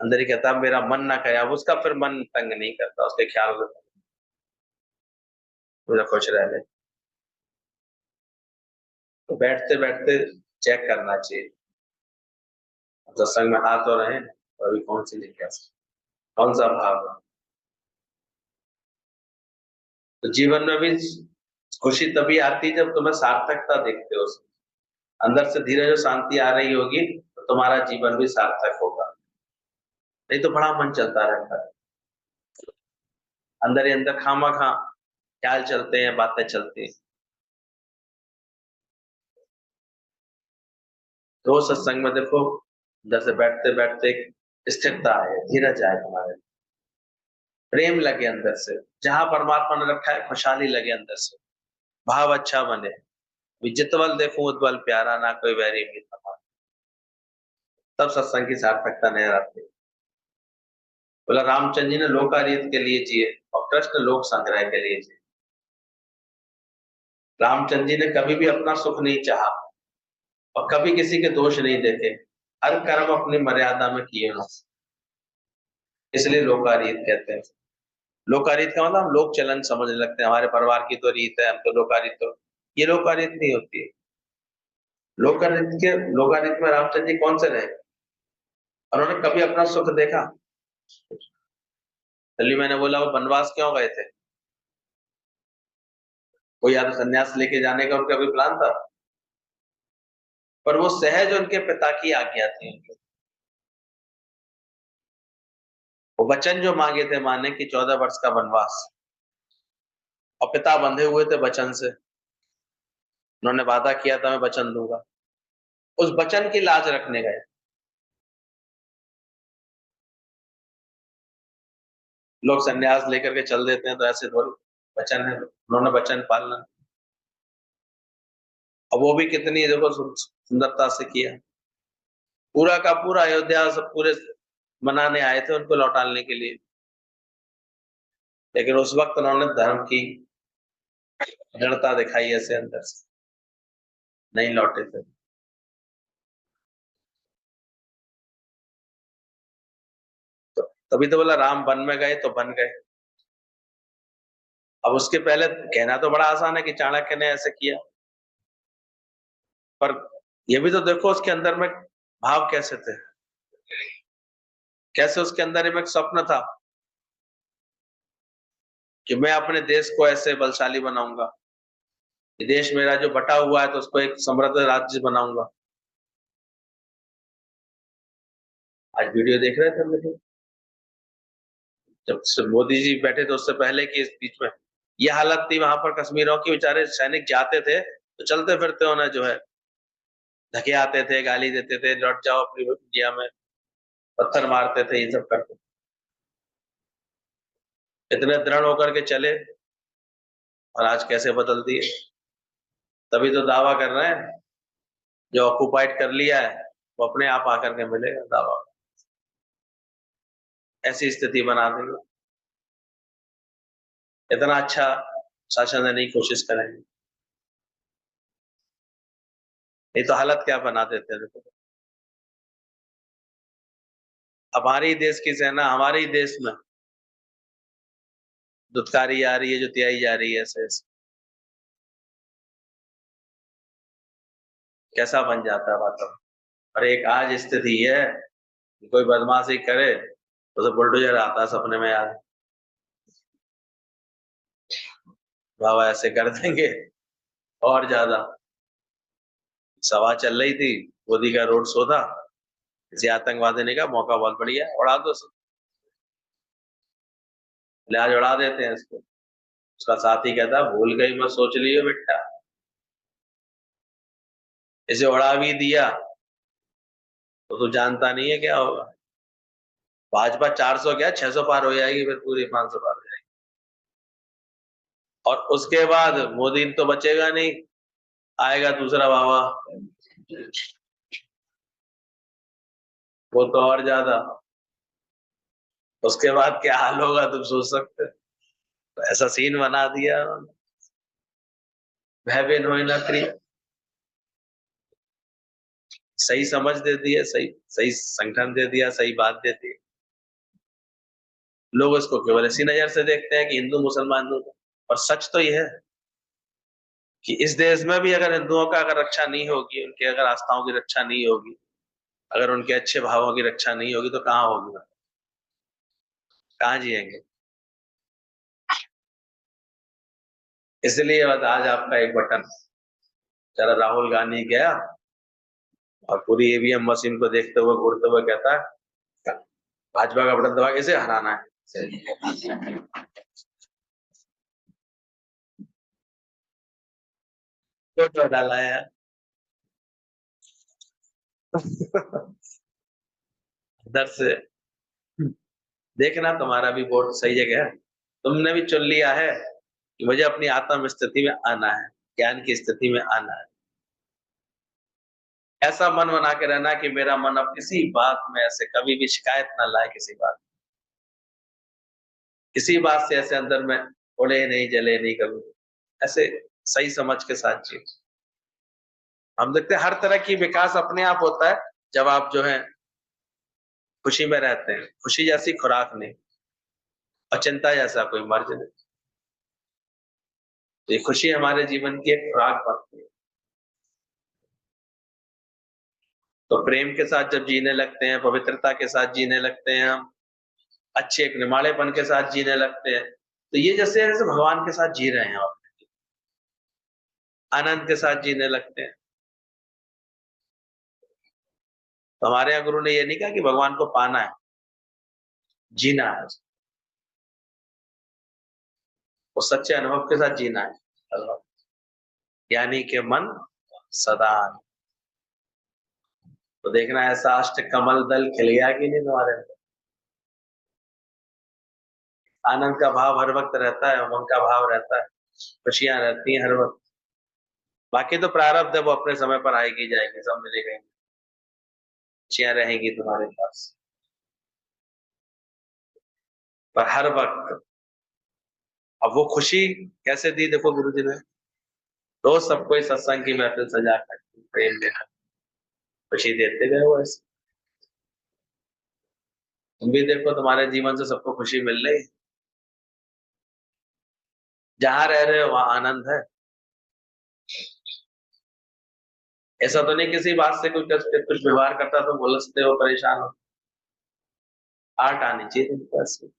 अंदर ही कहता है मेरा मन ना करे। अब उसका फिर मन तंग नहीं करता, उसके ख्याल में पूरा खुश रह ले। तो बैठते बैठते चेक करना चाहिए, सत्संग में आ तो रहे, तो अभी कौन सी जिज्ञासा, कौन सा भाव है। तो जीवन में भी खुशी तभी आती है जब तुम्हें सार्थकता देखते हो, अंदर से धीरे जो शांति आ रही होगी, तो तुम्हारा जीवन भी सार्थक होगा। नहीं तो बड़ा मन चलता रहता है, अंदर ही अंदर खामा खा ख्याल चलते हैं, बातें चलती हैं। रोज सत्संग में देखो, अंदर से बैठते बैठते एक स्थिरता आए, धीरज आए, तुम्हारे प्रेम लगे अंदर से, जहां परमात्मा ने रखा है खुशहाली लगे अंदर से, भाव अच्छा बने। जितवल देखूं उज्ज्वल प्यारा, ना कोई वैरी भी समा, तब सत्संग की सार्थकता नहीं आती। बोला रामचंद्र जी ने लोकारीत के लिए जिए, और कृष्ण लोक संग्रह के लिए जिए। रामचंद्र जी ने कभी भी अपना सुख नहीं चाहा और कभी किसी के दोष नहीं देखे, हर कर्म अपनी मर्यादा में किए उन्होंने, इसलिए लोकारीत कहते हैं। लोकारीत का मतलब हम लोक चलन समझने लगते हैं, हमारे परिवार की तो रीत है, हम तो लोकारीत, तो ये लोकारीत नहीं होती है। लोकारीत में रामचंद्र जी कौन से रहे, उन्होंने कभी अपना सुख देखा? चलिए मैंने बोला वो वनवास क्यों गए थे, वो या तो संन्यास लेके जाने का उनका भी प्लान था, पर वो सहज उनके पिता की आज्ञा थी उनकी। वो वचन जो मांगे थे माने कि 14 वर्ष का वनवास, और पिता बंधे हुए थे वचन से, उन्होंने वादा किया था मैं वचन दूंगा, उस वचन की लाज रखने गए। लोग संन्यास लेकर के चल देते हैं तो ऐसे थोड़ी, वचन है, उन्होंने वचन पालना, और वो भी कितनी देखो सुंदरता से किया। पूरा का पूरा अयोध्या सब पूरे मनाने आए थे उनको लौटाने के लिए, लेकिन उस वक्त उन्होंने धर्म की दृढ़ता दिखाई ऐसे अंदर से, नहीं लौटे थे। तो तभी तो बोला राम वन में गए तो बन गए। अब उसके पहले कहना तो बड़ा आसान है कि चाणक्य ने ऐसे किया, पर ये भी तो देखो उसके अंदर में भाव कैसे थे, कैसे उसके अंदर में एक स्वप्न था कि मैं अपने देश को ऐसे बलशाली बनाऊंगा, ये देश मेरा जो बटा हुआ है तो उसको एक समृद्ध राज्य बनाऊंगा। आज वीडियो देख रहे थे हम लोग, जब मोदी जी बैठे थे उससे पहले की इस बीच में ये हालत थी वहां पर कश्मीरों की, बेचारे सैनिक जाते थे तो चलते फिरते उन्हें जो है धके आते थे, गाली देते थे, लौट जाओ अपनी इंडिया में, पत्थर मारते थे, ये सब करते। इतने दृढ़ होकर के चले और आज कैसे बदल दिए। तभी तो दावा कर रहे हैं जो ऑक्युपाइड कर लिया है वो अपने आप आकर के मिलेगा, दावा ऐसी स्थिति बना देंगे। इतना अच्छा शासन देने की कोशिश करेंगे, नहीं तो हालत क्या बना देते हैं देखो। हमारे ही देश की सेना हमारे ही देश में दुत्कारी जा रही है, जो तियाई जा रही है, ऐसे ऐसे कैसा बन जाता है वातावरण। और एक आज स्थिति है कि कोई बदमाशी करे तो बुलडोजर आता है सपने में, यार बाबा ऐसे कर देंगे। और ज्यादा सभा चल रही थी, मोदी का रोड शो था, किसी आतंकवादी ने कहा मौका बहुत बढ़िया है, उड़ा दो, लिहाज उड़ा देते हैं इसको। उसका साथी कहता भूल गई मैं सोच लियो बेटा, इसे उड़ा भी दिया तो तू जानता नहीं है क्या होगा। भाजपा 400 क्या 600 पार हो जाएगी, फिर पूरी 500 पार हो जाएगी, और उसके बाद मोदी तो बचेगा नहीं, आएगा दूसरा बाबा, वो तो और ज्यादा, उसके बाद क्या हाल होगा तुम सोच सकते हो। तो ऐसा सीन बना दिया उन्होंने। भय बिन होई ना प्रिय, सही समझ दे दी है, सही सही संगठन दे दिया, सही बात दे दी, लोग उसको केवल इसी नजर से देखते हैं कि हिंदू मुसलमान हिंदू, और सच तो यह है कि इस देश में भी अगर हिंदुओं का अगर रक्षा नहीं होगी, उनके अगर आस्थाओं की रक्षा नहीं होगी, अगर उनके अच्छे भावों की रक्षा नहीं होगी तो कहाँ होगी, कहाँ जिएंगे। इसलिए आज आपका एक बटन, जरा राहुल गांधी गया और पूरी ईवीएम मशीन को देखते हुए घूरते हुए कहता है भाजपा का बटन दबा कैसे हराना है। तो डाला है। इधर से देखना तुम्हारा भी वोट सही जगह है, तुमने भी चुन लिया है कि मुझे अपनी आत्म स्थिति में आना है, ज्ञान की स्थिति में आना है। ऐसा मन बना के रहना कि मेरा मन अब किसी बात में ऐसे कभी भी शिकायत ना लाए, किसी बात से ऐसे अंदर में उड़े नहीं जले नहीं कभी ऐसे सही समझ के साथ जिए। हम देखते हैं हर तरह की विकास अपने आप होता है जब आप जो है खुशी में रहते हैं। खुशी जैसी खुराक नहीं और चिंता जैसा कोई मर्ज नहीं। तो ये खुशी हमारे जीवन की एक खुराक बनती है। तो प्रेम के साथ जब जीने लगते हैं, पवित्रता के साथ जीने लगते हैं हम, अच्छे एक निमाड़ेपन के साथ जीने लगते हैं, तो ये जैसे जैसे भगवान के साथ जी रहे हैं आप, आनंद के साथ जीने लगते हैं। तो हमारे यहाँ गुरु ने ये नहीं कहा कि भगवान को पाना है, जीना है, वो सच्चे अनुभव के साथ जीना है। यानी कि मन सदा। तो देखना ऐसा अष्ट कमल दल खिल गया कि नहीं तुम्हारे अंदर। आनंद का भाव हर वक्त रहता है, उमंग का भाव रहता है, खुशियां रहती हैं हर वक्त। बाकी तो प्रारब्ध है, वो अपने समय पर आएगी जाएगी, सब मिलेगा, खुशियां रहेंगी तुम्हारे पास। पर हर वक्त अब वो खुशी कैसे दी देखो गुरु जी ने। रोज सबको इस सत्संग की महफिल सजा कर प्रेम देना, खुशी देते गए वो ऐसे। तुम भी देखो तुम्हारे जीवन से सबको खुशी मिल रही, जहां रह रहे हो वहां आनंद है। ऐसा तो नहीं किसी बात से कुछ व्यवहार करता तो उलझते हो, परेशान हो। आर्ट आनी चाहिए तुमको ऐसे।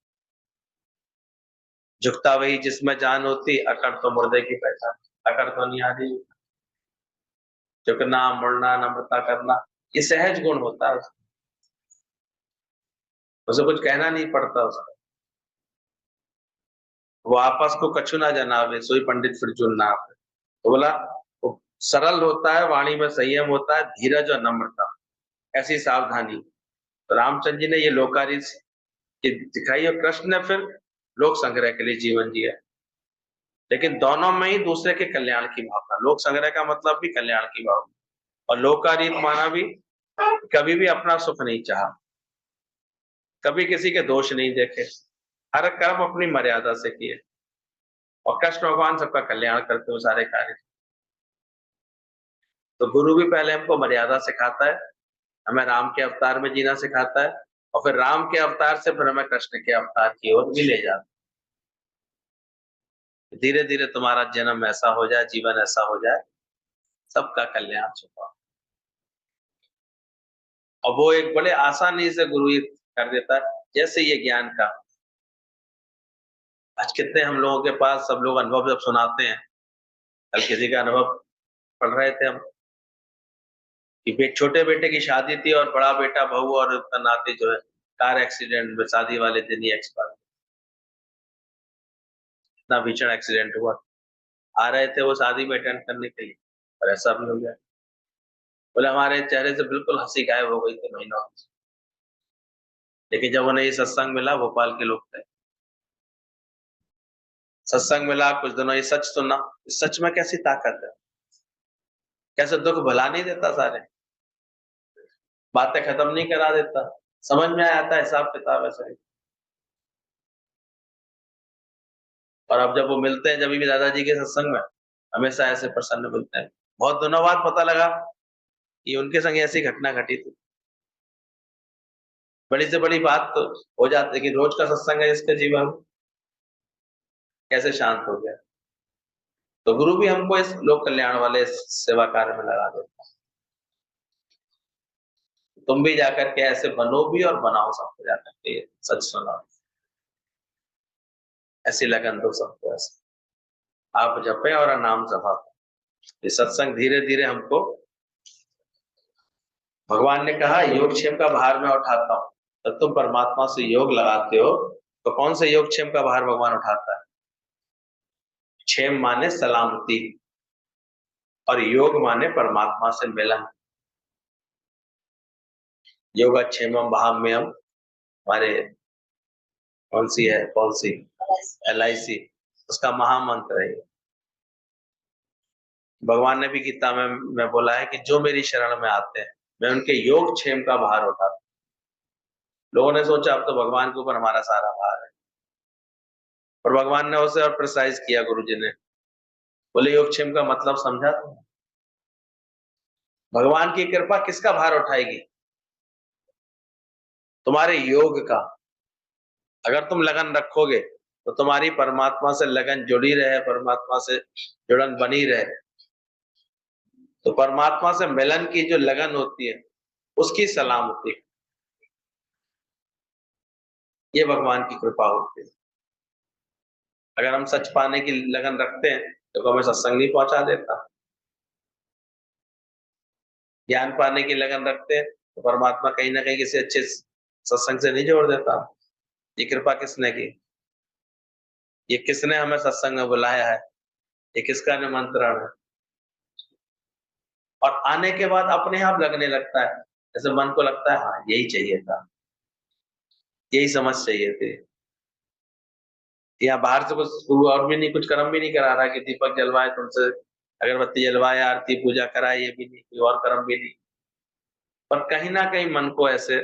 झुकता वही जिसमें जान होती, अकड़ तो मुर्दे की पहचान। अकड़ तो नहीं आ रही। झुकना, मुड़ना, नम्रता करना, ये सहज गुण होता है। उसे कुछ कहना नहीं पड़ता उसको। वो आपस को कछु ना जनावे, सोई पंडित फिर चुन ना आवे। तो बोला वो सरल होता है, वाणी में संयम होता है, धीरज और नम्रता, ऐसी सावधानी। तो रामचंद्र जी ने ये लोकारी दिखाई और कृष्ण ने फिर लोक संग्रह के लिए जीवन जिया। लेकिन दोनों में ही दूसरे के कल्याण की भावना। लोक संग्रह का मतलब भी कल्याण की भावना, और लोकारीत माना भी कभी भी अपना सुख नहीं चाहा, कभी किसी के दोष नहीं देखे, हर कर्म अपनी मर्यादा से किए। और कृष्ण भगवान सबका कल्याण करते हो सारे कार्य। तो गुरु भी पहले हमको मर्यादा सिखाता है, हमें राम के अवतार में जीना सिखाता है, और फिर राम के अवतार से फिर हमें कृष्ण के अवतार की ओर भी ले जाता है। धीरे धीरे तुम्हारा जन्म ऐसा हो जाए, जीवन ऐसा हो जाए, सबका कल्याण छुपा। और वो एक बड़े आसानी से गुरु ये कर देता है, जैसे ये ज्ञान का। आज कितने हम लोगों के पास सब लोग अनुभव जब सुनाते हैं, कल किसी का अनुभव पढ़ रहे थे हम कि छोटे बेटे की शादी थी और बड़ा बेटा बहू और उसका नाती जो है कार एक्सीडेंट में शादी वाले दिन ही एक्सपायर। इतना भीषण एक्सीडेंट हुआ। आ रहे थे वो शादी में अटेंड करने के लिए, और ऐसा भी हो गया। बोले हमारे चेहरे से बिल्कुल हंसी गायब हो गई थी महीनों। लेकिन जब उन्हें ये सत्संग मिला, भोपाल के लोग थे, सत्संग मिला, कुछ दिनों ये सच सुना। इस सच में कैसी ताकत है, कैसे दुख भुला नहीं देता, सारे बातें खत्म नहीं करा देता, समझ में आता है हिसाब किताब ऐसा ही। और अब जब वो मिलते हैं, जब भी दादाजी के सत्संग में, हमेशा ऐसे प्रसन्न मिलते हैं। बहुत दिनों बाद पता लगा कि उनके संग ऐसी घटना घटी थी। बड़ी से बड़ी बात तो हो जाती है कि रोज का सत्संग है इसके जीवन में, कैसे शांत हो गया। तो गुरु भी हमको इस लोक कल्याण वाले सेवा कार्य में लगा देता है। तुम भी जाकर के ऐसे बनो भी और बनाओ सबको जाकर के सच सुनाओ। ऐसी लगन दो सबको, ऐसे आप जपे और नाम जपा। ये सत्संग धीरे धीरे हमको, भगवान ने कहा योगक्षेम का भार मैं उठाता हूँ। जब तुम परमात्मा से योग लगाते हो, तो कौन से योगक्षेम का भार भगवान उठाता है? क्षेम माने सलामती, और योग माने परमात्मा से मिलन। योगक्षेमम भाम्यम, हमारे कौन सी है, कौन सी LIC, उसका महामंत्र है। भगवान ने भी गीता में बोला है कि जो मेरी शरण में आते हैं, मैं उनके योग क्षेम का भार उठाता हूं। लोगों ने सोचा अब तो भगवान के ऊपर हमारा सारा भार है, और भगवान ने उसे और प्रिसाइज किया गुरु जी ने बोले योगक्षेम का मतलब समझा तुम? भगवान की कृपा किसका भार उठाएगी? तुम्हारे योग का। अगर तुम लगन रखोगे तो तुम्हारी परमात्मा से लगन जुड़ी रहे, परमात्मा से जुड़न बनी रहे, तो परमात्मा से मिलन की जो लगन होती है उसकी सलामती, ये भगवान की कृपा होती है। अगर हम सच पाने की लगन रखते हैं तो हमें सत्संग नहीं पहुंचा देता। ज्ञान पाने की लगन रखते हैं तो परमात्मा कहीं ना कहीं किसी अच्छे सत्संग से नहीं जोड़ देता। ये कृपा किसने की? ये किसने हमें सत्संग में बुलाया है? ये किसका निमंत्रण है? और आने के बाद अपने आप लगने लगता है, जैसे मन को लगता है हाँ यही चाहिए था, यही समझ चाहिए थी। या बाहर से कुछ गुरु और भी नहीं, कुछ कर्म भी नहीं करा रहा कि दीपक जलवाए तुमसे, अगरबत्ती जलवाए, आरती पूजा कराए, ये भी नहीं, कोई और कर्म भी नहीं। पर कहीं ना कहीं मन को ऐसे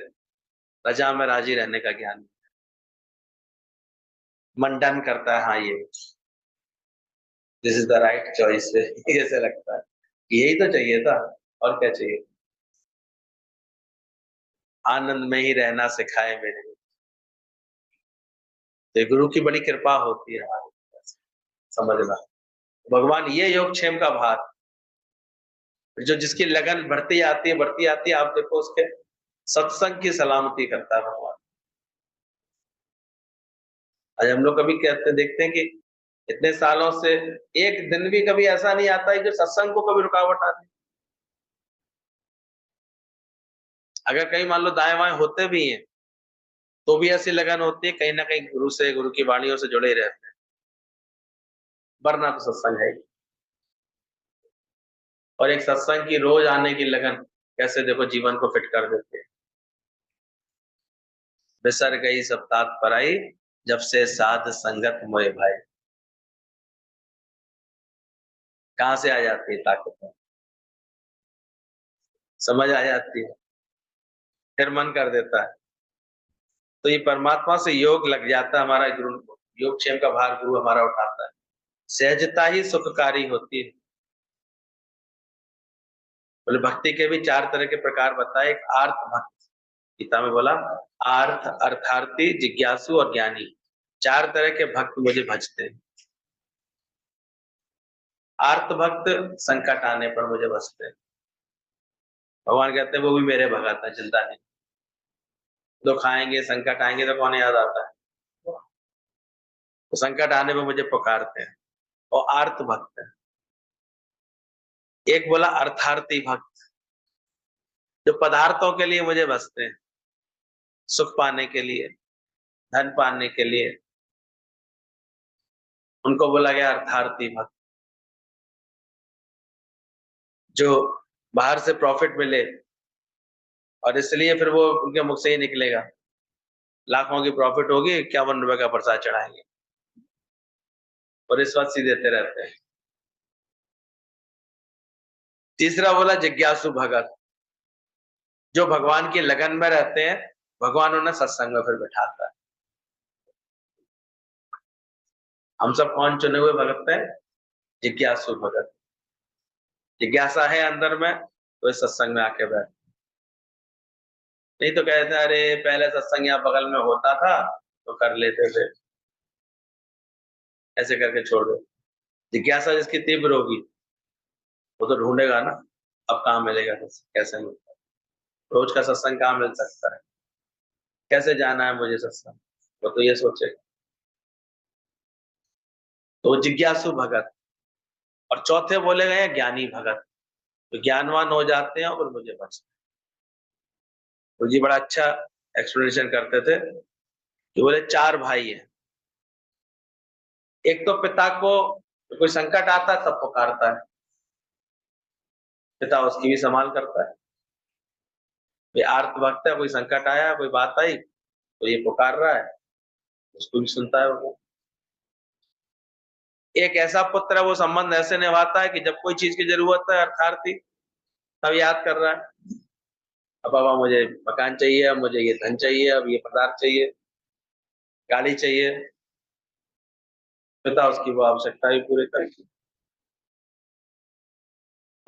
रजा में राजी रहने का ज्ञान, मन डन करता है हाँ ये this is the right choice है। ऐसे लगता है कि यही तो चाहिए था, और क्या चाहिए। आनंद में ही रहना सिखाए मेरे, तो गुरु की बड़ी कृपा होती है हमारे ऊपर, समझना। भगवान ये योगक्षेम का भार, जो जिसकी लगन बढ़ती आती है, आप देखो उसके सत्संग की सलामती करता है भगवान। आज हम लोग कभी कहते देखते हैं कि इतने सालों से एक दिन भी कभी ऐसा नहीं आता है जो सत्संग को कभी रुकावट आती। अगर कहीं मान लो दाएं बाएं होते भी हैं तो भी ऐसी लगन होती है कहीं ना कहीं गुरु से, गुरु की वाणियों से जुड़े ही रहते हैं, वरना तो सत्संग है ही। और एक सत्संग की रोज आने की लगन कैसे देखो जीवन को फिट कर देते हैं। बिसर गई सब तात पराई, जब से साध संगत मोए भाई। कहाँ से आ जाती है ताकत? समझ आ जाती है, फिर मन कर देता है। तो ये परमात्मा से योग लग जाता है हमारा गुरु को, योगक्षेम का भार गुरु हमारा उठाता है। सहजता ही सुखकारी होती है। बोले भक्ति के भी चार तरह के प्रकार बताए। एक आर्थ भक्त, गीता में बोला आर्थ, अर्थार्थी, जिज्ञासु और ज्ञानी। चार तरह के भक्त मुझे भजते हैं। आर्थ भक्त संकट आने पर मुझे भजते हैं। भगवान कहते हैं वो भी मेरे भगत है, चिंता नहीं। दुख आएंगे, संकट आएंगे तो कौन याद आता है? तो संकट आने पर मुझे पुकारते हैं, और आर्त भक्त है। एक बोला अर्थार्थी भक्त, जो पदार्थों के लिए मुझे बसते हैं, सुख पाने के लिए, धन पाने के लिए, उनको बोला गया अर्थार्थी भक्त। जो बाहर से प्रॉफिट मिले और इसलिए फिर वो उनके मुख से ही निकलेगा, लाखों की प्रॉफिट होगी, 51 रुपए का प्रसाद चढ़ाएंगे और रिश्वत देते रहते हैं। तीसरा बोला जिज्ञासु भगत, जो भगवान की लगन में रहते हैं, भगवान उन्हें सत्संग में फिर बैठाता है। हम सब कौन चुने हुए भगत हैं? जिज्ञासु भगत। जिज्ञासा है अंदर में तो इस सत्संग में आके बैठ, नहीं तो कहते हैं अरे पहले सत्संग यहाँ बगल में होता था तो कर लेते थे, ऐसे करके छोड़ दो। जिज्ञासा जिसकी तीव्र होगी वो तो ढूंढेगा ना, अब कहाँ मिलेगा सत्संग, कैसे मिलता है, रोज का सत्संग कहाँ मिल सकता है, कैसे जाना है मुझे सत्संग, वो तो ये सोचेगा। तो जिज्ञासु भगत। और चौथे बोले गए हैं ज्ञानी भगत, तो ज्ञानवान हो जाते हैं और मुझे बचते हैं। तो जी बड़ा अच्छा एक्सप्लेनेशन करते थे कि बोले चार भाई हैं। एक तो पिता को कोई संकट आता है तब पुकारता है, पिता उसकी भी संभाल करता है। ये आर्त भक्त है, कोई संकट आया, कोई बात आई तो ये पुकार रहा है, उसको भी सुनता है वो। एक ऐसा पुत्र है वो संबंध ऐसे निभाता है कि जब कोई चीज की जरूरत है अर्थार्थी, तब याद कर रहा है, अब बाबा मुझे मकान चाहिए, अब मुझे ये धन चाहिए, अब ये पदार्थ चाहिए, गाड़ी चाहिए, पिता उसकी वो आवश्यकता भी पूरे करेगी।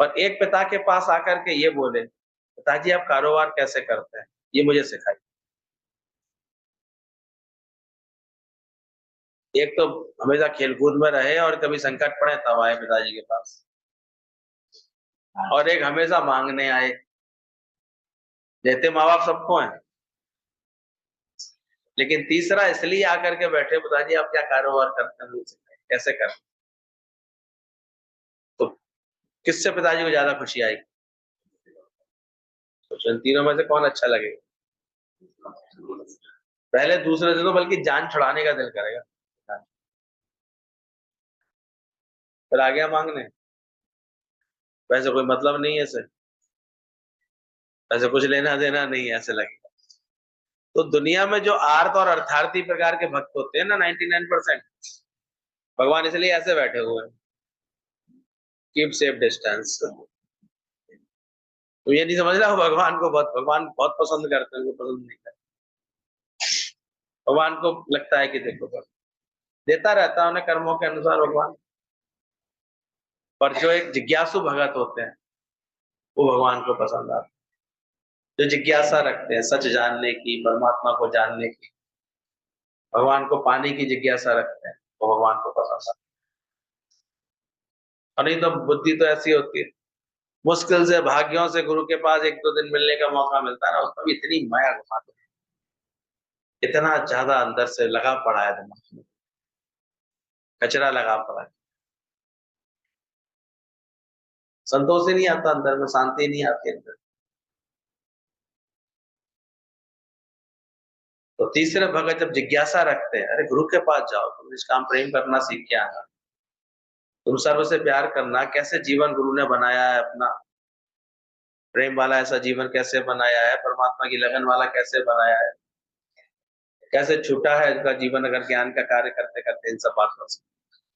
पर एक पिता के पास आकर के ये बोले, पिताजी आप कारोबार कैसे करते हैं? ये मुझे सिखाइए। एक तो हमेशा खेल-कूद में रहे और कभी संकट पड़े तब आए पिताजी के पास, और एक हमेशा माँगने आए। देते माँ-बाप सबको हैं, लेकिन तीसरा इसलिए आकर के बैठे, पिताजी आप क्या कारोबार करते हैं मुझे सिखाइए, कैसे करते हैं? तो किससे पिताजी को ज़्यादा खुशी आई? सोचो इन तीनों में से कौन अच्छा लगेगा? पहले दूसरे से तो बल्कि जान छुड़ाने का दिल करेगा, फिर आ गया माँगने, वैसे कोई मतलब नहीं है इसे, वैसे कुछ लेना-देना नहीं है, ऐसे लगेगा। तो दुनिया में जो आर्त और अर्थार्थी प्रकार के भक्त होते हैं ना 99%, भगवान इसलिए ऐसे बैठे हुए हैं, कीप सेफ डिस्टेंस। तो ये नहीं समझ रहा भगवान बहुत पसंद करते हैं, उनको पसंद नहीं करते। भगवान को लगता है कि देखो बस देता रहता है उन्हें कर्मों के अनुसार भगवान, पर जो एक जिज्ञासु भगत होते हैं, वो भगवान को पसंद आते हैं। जो जिज्ञासा रखते हैं सच जानने की, परमात्मा को जानने की, भगवान को पाने की जिज्ञासा रखते हैं, वो भगवान को पसंद आते हैं। और नहीं तो बुद्धि तो ऐसी होती है, मुश्किल से भाग्यों से गुरु के पास 1-2 दिन मिलने का मौका मिलता है ना, उसमें भी इतनी माया घुमाते हैं, इतना ज़्यादा अंदर से लगा पड़ा है दिमाग में, कचरा लगा पड़ा है। संतोष ही नहीं आता अंदर में, शांति नहीं आती अंदर। तो तीसरे भगत जब जिज्ञासा रखते हैं, अरे गुरु के पास जाओ, तुम निष्काम प्रेम करना सीख के आना, तुम सर्व से प्यार करना, कैसे जीवन गुरु ने बनाया है अपना, प्रेम वाला ऐसा जीवन कैसे बनाया है, परमात्मा की लगन वाला कैसे बनाया है, कैसे छूटा है इसका जीवन अगर ज्ञान का कार्य करते-करते इन सब बातों से।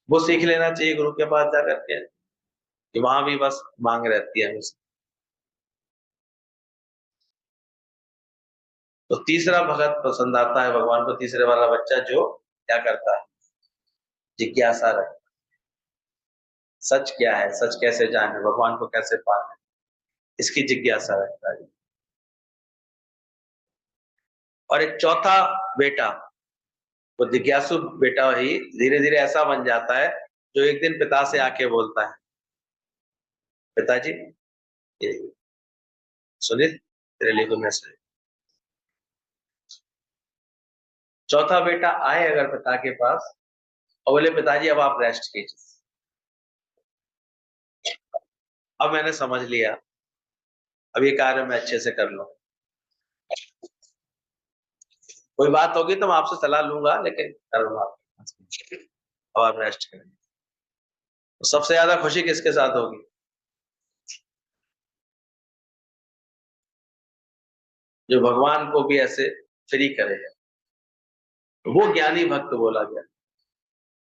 वो सीख लेना चाहिए गुरु के पास जाकर के, कि वहाँ भी बस माँग रहती है हमेशा। तो तीसरा भगत पसंद आता है भगवान को, तीसरे वाला बच्चा जो क्या करता है, जिज्ञासा रखता है। सच क्या है, सच कैसे जाने, भगवान को कैसे पाना, इसकी जिज्ञासा रखता है। और एक चौथा बेटा, वो जिज्ञासु बेटा ही धीरे-धीरे ऐसा बन जाता है, जो एक दिन पिता से आके बोलता है, पिताजी ये सुनिए, तेरे लिए कोई मैसेज। चौथा बेटा आए अगर पिता के पास और बोले पिताजी अब आप रेस्ट कीजिए, अब मैंने समझ लिया, अब ये कार्य मैं अच्छे से कर लूँ। कोई बात होगी तो मैं आपसे सलाह लूँगा, लेकिन करूँगा। अब आप रेस्ट करें। तो सबसे ज़्यादा खुशी किसके साथ होगी? जो भगवान को भी ऐसे फ्री करेगा। वो ज्ञानी भक्त बोला गया।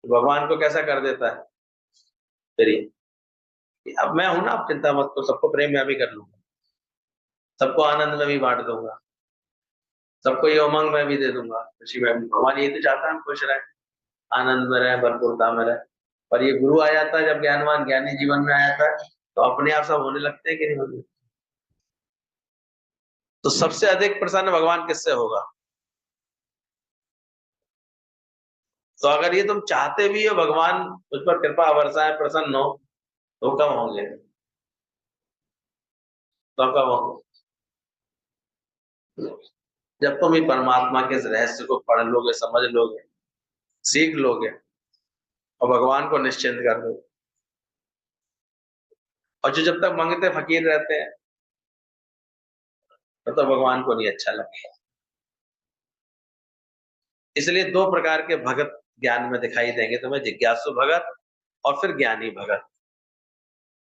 भगवान को कैसा कर देता है? फ्री। अब मैं हूँ ना, आप चिंता मत करो, सबको प्रेम मैं भी कर लूँगा। सबको आनंद में भी बाँट दूँगा। सबको ये उमंग मैं भी दे दूँगा, खुशी में भी। भगवान ये तो चाहता है हम खुश रहें, आनंद में रहें, भरपूरता में रहें। पर ये गुरु आ जाता है, जब ज्ञानवान ज्ञानी जीवन में आ जाता है, तो अपने आप सब होने लगते हैं कि नहीं होने? तो सबसे अधिक प्रसन्न भगवान किससे होगा? तो अगर ये तुम चाहते भी हो भगवान मुझ पर कृपा बरसाए, प्रसन्न हो, तो कब होंगे? तो कब होंगे? जब तुम ये परमात्मा के इस रहस्य को पढ़ लोगे, समझ लोगे, सीख लोगे और भगवान को निश्चिंत कर दोगे। और जो जब तक मांगते फकीर रहते हैं, तो भगवान को नहीं अच्छा लगता। इसलिए 2 प्रकार के भगत ज्ञान में दिखाई देंगे तुम्हें, जिज्ञासु भगत और फिर ज्ञानी भगत।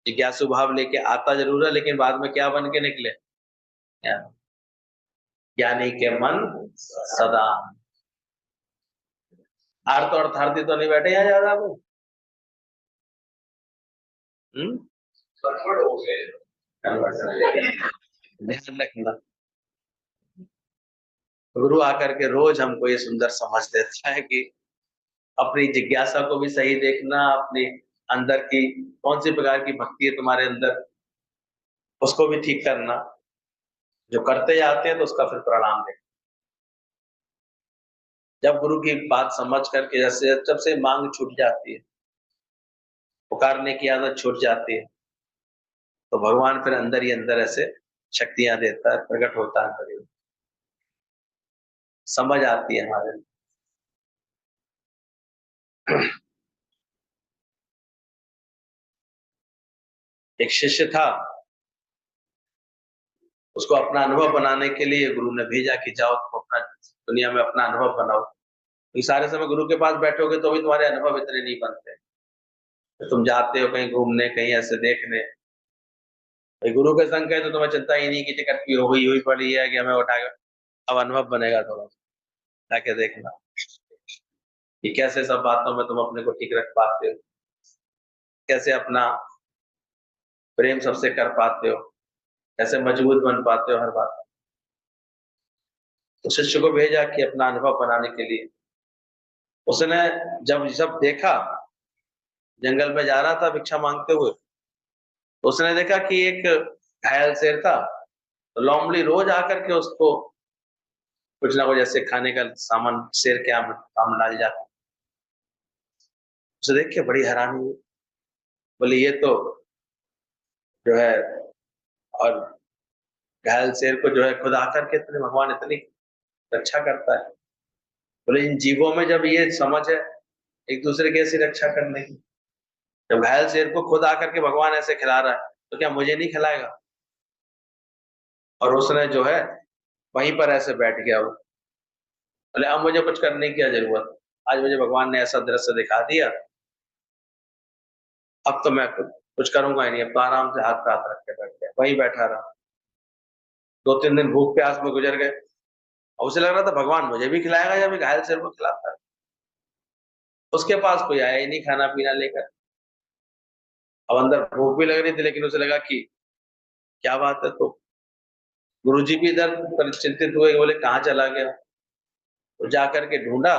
जिज्ञासु भाव लेके आता ज़रूर है, लेकिन बाद में क्या बन के निकले? ज्ञान। ज्ञानी के मन सदा। आर्त और अर्थार्थी तो नहीं बैठे यहाँ ज़्यादा वो? हुँ? गड़बड़ हो गए। ध्यान रखना। गुरु आकर के रोज़ हमको ये सुंदर समझ देता है कि अपनी जिज्ञासा को भी सही देखना, अपनी अंदर की कौन सी प्रकार की भक्ति है तुम्हारे अंदर, उसको भी ठीक करना। जो करते जाते हैं तो उसका फिर परिणाम दें। जब गुरु की बात समझ करके जैसे जब से मांग छूट जाती है, पुकारने की आदत छूट जाती है, तो भगवान फिर अंदर ही अंदर ऐसे शक्तियां देता है, प्रकट होता है अंदर ही। समझ आती है हमारे अंदर। एक शिष्य था, उसको अपना अनुभव बनाने के लिए गुरु ने भेजा कि जाओ तुम अपना दुनिया में अपना अनुभव बनाओ। ये सारे समय गुरु के पास बैठोगे तो भी तुम्हारे अनुभव इतने नहीं बनते। तो तुम जाते हो कहीं घूमने, कहीं ऐसे देखने, भाई गुरु के संग है तो तुम्हें चिंता ही नहीं कि टिकट की हो गई हुई पड़ी है कि हमें उठा कर, अब अनुभव बनेगा थोड़ा सा, जाके देखना कि कैसे सब बातों में तुम अपने को ठीक रख पाते हो, कैसे अपना प्रेम सबसे कर पाते हो, कैसे मजबूत बन पाते हो हर बात। तो शिष्य को भेजा कि अपना अनुभव बनाने के लिए। उसने जब जब देखा, जंगल में जा रहा था भिक्षा मांगते हुए, तो उसने देखा कि एक घायल शेर था, तो लोमड़ी रोज आकर के उसको कुछ ना कुछ ऐसे खाने का सामान शेर के आम डाल जाता। उसे देख के बड़ी हैरानी हुई, बोले ये तो जो है, और घायल शेर को जो है खुद आकर के इतने भगवान इतनी रक्षा करता है। बोले इन जीवों में जब ये समझ है एक दूसरे की ऐसी रक्षा करने की, जब घायल शेर को खुद आकर के भगवान ऐसे खिला रहा है, तो क्या मुझे नहीं खिलाएगा। और उसने जो है वहीं पर ऐसे बैठ गया वो, बोले अब मुझे कुछ करने की क्या जरूरत है, आज मुझे भगवान ने ऐसा दृश्य दिखा दिया, अब तो मैं कुछ करूंगा ही नहीं, अब तो आराम से हाथ पे हाथ रख के बैठ गया, वहीं बैठा रहा। 2-3 दिन भूख प्यास में गुजर गए, और उसे लग रहा था भगवान मुझे भी खिलाएगा या मैं घायल शेर को खिलाता है। उसके पास कोई आया ही नहीं खाना पीना लेकर। अब अंदर भूख भी लग रही थी, लेकिन उसे लगा कि क्या बात है, तो गुरुजी भी इधर चिंतित हुए, बोले कहाँ चला गया। तो जाकर के ढूंढा,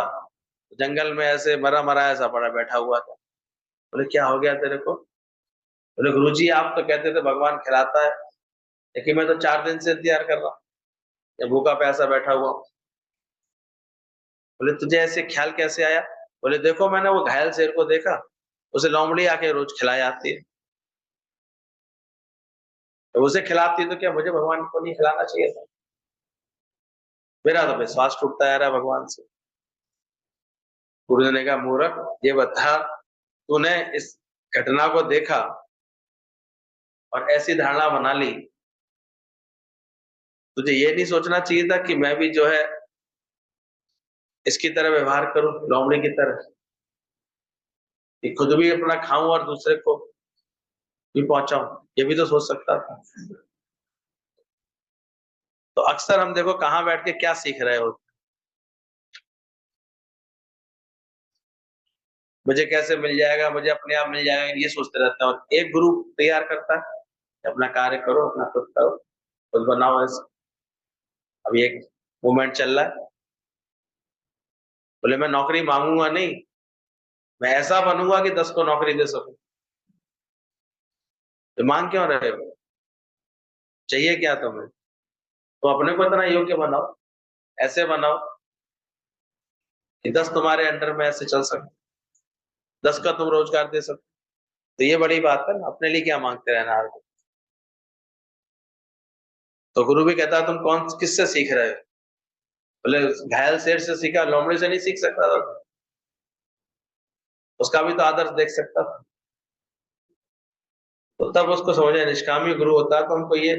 जंगल में ऐसे मरा मरा ऐसा पड़ा बैठा हुआ था। बोले क्या हो गया तेरे को। बोले गुरुजी आप तो कहते थे भगवान खिलाता है, लेकिन मैं तो 4 दिन से इंतजार कर रहा हूँ, या भूखा प्यासा बैठा हुआ हूँ। बोले तुझे ऐसे ख्याल कैसे आया। बोले देखो मैंने वो घायल शेर को देखा, उसे लोमड़ी आके रोज खिलाई आती है, तो उसे खिलाती है तो क्या मुझे भगवान को नहीं खिलाना चाहिए था। मेरा तो विश्वास टूटता जा रहा है भगवान से। गुरु ने कहा मूर्ख, ये बता तूने इस घटना को देखा और ऐसी धारणा बना ली, तुझे ये नहीं सोचना चाहिए था कि मैं भी जो है इसकी तरह व्यवहार करूं, लोमड़ी की तरह, कि खुद भी अपना खाऊं और दूसरे को भी पहुंचाऊं, ये भी तो सोच सकता था। तो अक्सर हम देखो कहाँ बैठ के क्या सीख रहे हो, मुझे कैसे मिल जाएगा, मुझे अपने आप मिल जाएगा, ये सोचते रहते हैं। और एक गुरु तैयार करता है, अपना कार्य करो, अपना खुद करो, खुद बनाओ ऐसे। अभी एक मूवमेंट चल रहा है, बोले मैं नौकरी मांगूंगा नहीं, मैं ऐसा बनूंगा कि 10 को नौकरी दे सकूं। तो मांग क्यों रहे हो, चाहिए क्या तुम्हें। तो अपने को इतना योग्य बनाओ, ऐसे बनाओ कि 10 तुम्हारे अंडर में ऐसे चल सके, 10 का तुम रोजगार दे सको। तो ये बड़ी बात है ना, अपने लिए क्या मांगते रहना हर वक्त। तो गुरु भी कहता है तुम कौन किससे सीख रहे हो। बोले घायल शेर से सीखा, लोमड़ी से नहीं सीख सकता था, उसका भी तो आदर्श देख सकता था। तो तब उसको समझे निष्कामी गुरु होता तो हमको ये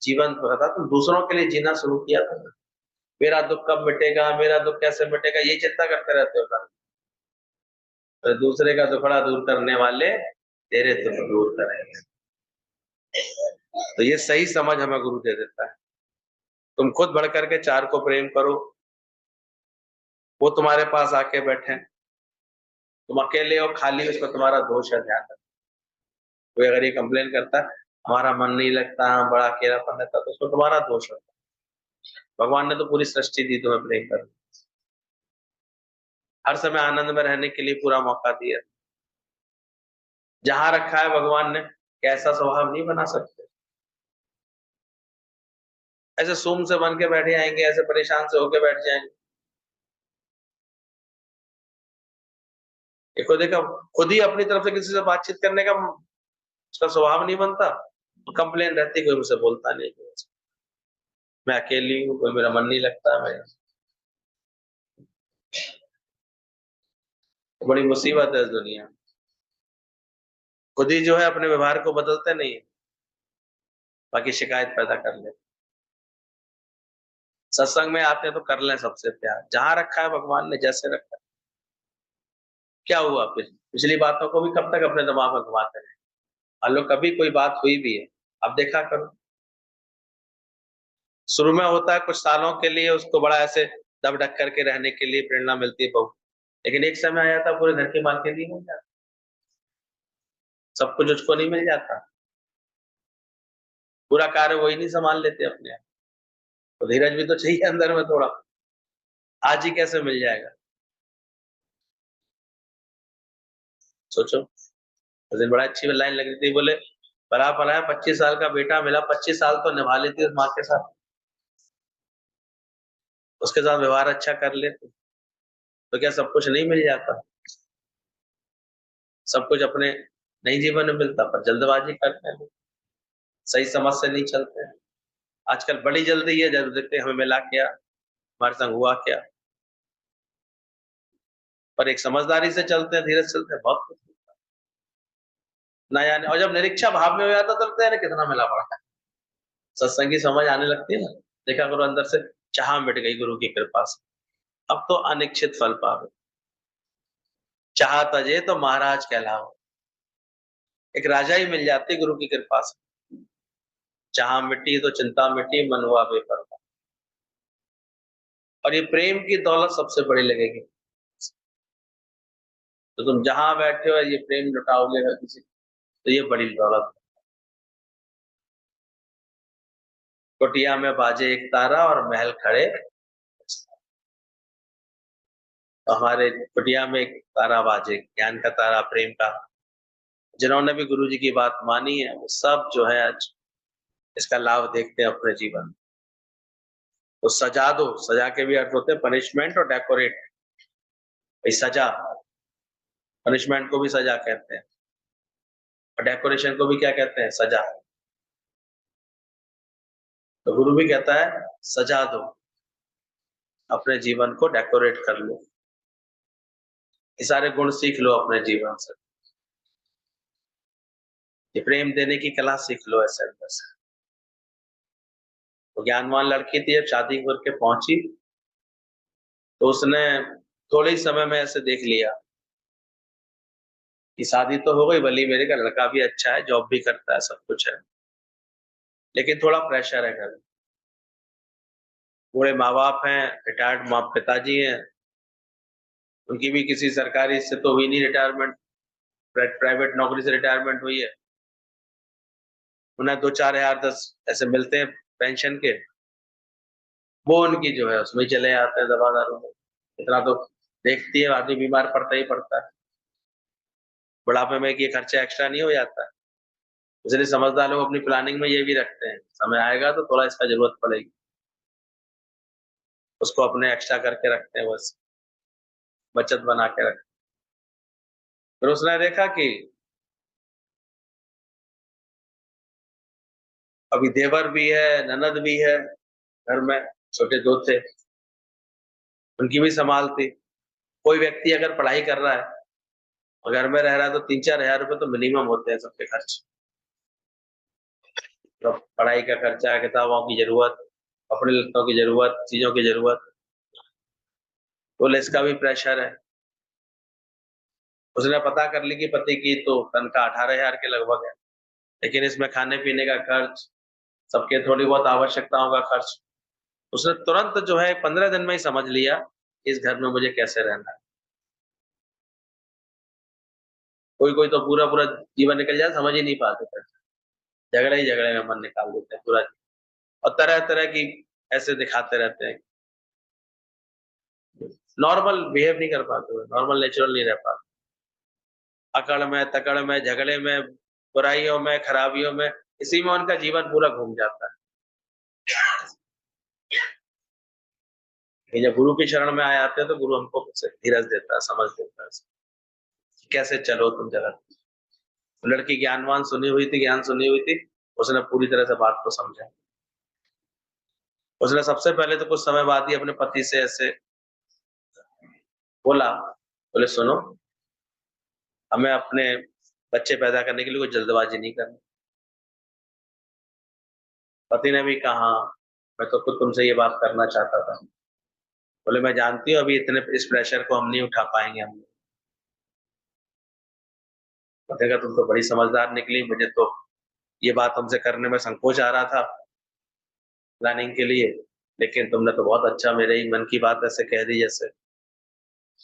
जीवन था, तुम दूसरों के लिए जीना शुरू किया था। मेरा दुख कब मिटेगा, मेरा दुख कैसे मिटेगा, ये चिंता करते रहते हो सर। तो दूसरे का दुखड़ा दूर करने वाले तेरे दुख दूर करेंगे। तो ये सही समझ हमें गुरु दे देता है। तुम खुद बढ़ करके 4 को प्रेम करो, वो तुम्हारे पास आके बैठे, तुम अकेले हो खाली, उसमें तुम्हारा दोष है, ध्यान रखो। कोई अगर ये कंप्लेन करता है हमारा मन नहीं लगता, बड़ा अकेलापन रहता, तो उसमें तुम्हारा दोष है। भगवान ने तो पूरी सृष्टि दी तुम्हें प्रेम कर, हर समय आनंद में रहने के लिए पूरा मौका दिया। जहां रखा है भगवान ने, कैसा स्वभाव नहीं बना सकते। ऐसे सुम से बन के बैठे आएंगे, ऐसे परेशान से होके बैठ जाएंगे। देखो देखो, खुद ही अपनी तरफ से किसी से बातचीत करने का उसका स्वभाव नहीं बनता, तो कंप्लेन रहती, कोई मुझसे बोलता नहीं, मैं अकेली हूँ, कोई मेरा मन नहीं लगता, मैं बड़ी मुसीबत है इस दुनिया में। खुद ही जो है अपने व्यवहार को बदलते नहीं है, बाकी शिकायत पैदा कर ले। सत्संग में आते हैं तो कर लें सबसे प्यार, जहां रखा है भगवान ने, जैसे रखा है। क्या हुआ फिर, पिछली बातों को भी कब तक अपने दिमाग में घुमाते रहे। मान लो कभी कोई बात हुई भी है, अब देखा करो, शुरू में होता है कुछ सालों के लिए, उसको बड़ा ऐसे दब ढक करके रहने के लिए प्रेरणा मिलती है बहुत, लेकिन एक समय आ जाता पूरे घर की मालकिन नहीं मिल जाती, सब कुछ उसको नहीं मिल जाता, पूरा कार्य वही नहीं संभाल लेते अपने आप। तो धीरज भी तो चाहिए अंदर में थोड़ा, आज ही कैसे मिल जाएगा। सोचो, उस दिन बड़ा अच्छी लाइन लग रही थी, बोले भला भला है 25 साल का बेटा मिला, 25 साल तो निभा लेती उस माँ के साथ, उसके साथ व्यवहार अच्छा कर लेते, तो क्या सब कुछ नहीं मिल जाता। सब कुछ अपने नहीं जीवन में मिलता, पर जल्दबाजी करते हैं, सही समझ से नहीं चलते हैं। आजकल बड़ी जल्दी है, जब देखते हैं हमें मिला क्या, हमारे संग हुआ क्या, पर एक समझदारी से चलते हैं, धीरे से चलते हैं, बहुत कुछ ना जाने। और जब निरीक्षा भाव में हो जाता तो लगता है ना कितना मिला पड़ा है। सत्संग की समझ आने लगती है ना, देखा करो अंदर से चाह मिट गई गुरु की कृपा से, अब तो अनिश्चित फल पावे, चाह तजे तो महाराज कहलाओ। एक राजा ही मिल जाती गुरु की कृपा से, चाह मिट्टी तो चिंता मिट्टी, मन हुआ बेपरवाह। और ये प्रेम की दौलत सबसे बड़ी लगेगी, तो तुम जहां बैठे हो ये प्रेम लुटाओगे हर किसी, तो ये बड़ी दौलत। कुटिया में बाजे एक तारा और महल खड़े, हमारे कुटिया में एक तारा बाजे, ज्ञान का तारा, प्रेम का। जिन्होंने भी गुरु जी की बात मानी है, वो सब जो है आज इसका लाभ देखते हैं अपने जीवन में। तो सजा दो, सजा के भी अर्थ होते हैं पनिशमेंट और डेकोरेट। भाई सजा, पनिशमेंट को भी सजा कहते हैं, और डेकोरेशन को भी क्या कहते हैं, सजा। तो गुरु भी कहता है सजा दो, अपने जीवन को डेकोरेट कर लो, ये सारे गुण सीख लो अपने जीवन से, ये प्रेम देने की कला सीख लो ऐसे अंदर से। तो ज्ञानवान लड़की थी, जब शादी करके पहुंची तो उसने थोड़े ही समय में ऐसे देख लिया कि शादी तो हो गई, भली मेरे का लड़का भी अच्छा है, जॉब भी करता है, सब कुछ है, लेकिन थोड़ा प्रेशर है घर में। बूढ़े माँ बाप हैं, रिटायर्ड माँ पिताजी हैं, उनकी भी किसी सरकारी से तो हुई नहीं रिटायरमेंट, प्राइवेट नौकरी से रिटायरमेंट हुई है, उन्हें 2-4 हजार 10 ऐसे मिलते हैं पेंशन के, वो उनकी जो है उसमें ही चले जाते हैं दवा दारू में। इतना तो देखती है, आदमी बीमार पड़ता ही पड़ता है, बुढ़ापे में कि ये खर्चा एक्स्ट्रा नहीं हो जाता है। इसलिए समझदार लोग अपनी प्लानिंग में ये भी रखते हैं, समय आएगा तो थोड़ा इसका जरूरत पड़ेगी, उसको अपने एक्स्ट्रा करके रखते हैं, बस बचत बना के रखते हैं। फिर उसने देखा कि अभी देवर भी है, ननद भी है घर में, छोटे दो थे, उनकी भी संभालती। कोई व्यक्ति अगर पढ़ाई कर रहा है और घर में रह रहा है, तो 3-4 हजार रुपए तो मिनिमम होते हैं सबके खर्च। तो पढ़ाई का खर्चा, किताबों की जरूरत, कपड़े लत्तों की जरूरत, चीजों की जरूरत, बोले इसका भी प्रेशर है। उसने पता कर ली कि पति की तो तनख्वाह 18 हजार के लगभग है, लेकिन इसमें खाने पीने का खर्च, सबके थोड़ी बहुत आवश्यकताओं का खर्च, उसने तुरंत जो है 15 दिन में ही समझ लिया इस घर में मुझे कैसे रहना है। कोई कोई तो पूरा पूरा जीवन निकल जाए, समझ ही नहीं पाते थे, झगड़े ही झगड़े में मन निकाल देते हैं पूरा, और तरह तरह की ऐसे दिखाते रहते हैं, नॉर्मल बिहेव नहीं कर पाते, नॉर्मल नेचुरल नहीं रह पाते। अकड़ में, तकड़ में, झगड़े में, बुराइयों में, खराबियों में, इसी में उनका जीवन पूरा घूम जाता है। ये जब गुरु की शरण में आ जाते हैं तो गुरु हमको कुछ धीरज देता है, समझ देता है, कैसे चलो तुम जगत में। लड़की ज्ञानवान सुनी हुई थी, ज्ञान सुनी हुई थी, उसने पूरी तरह से बात को समझा। उसने सबसे पहले तो कुछ समय बाद ही अपने पति से ऐसे बोला, बोले सुनो, हमें अपने बच्चे पैदा करने के लिए कोई जल्दबाजी नहीं करनी। पति ने भी कहा, मैं तो खुद तुमसे ये बात करना चाहता था। बोले मैं जानती हूँ अभी इतने इस प्रेशर को हम नहीं उठा पाएंगे हम। पति का तुम तो बड़ी समझदार निकली, मुझे तो ये बात तुमसे करने में संकोच आ रहा था प्लानिंग के लिए, लेकिन तुमने तो बहुत अच्छा मेरे ही मन की बात ऐसे कह दी जैसे।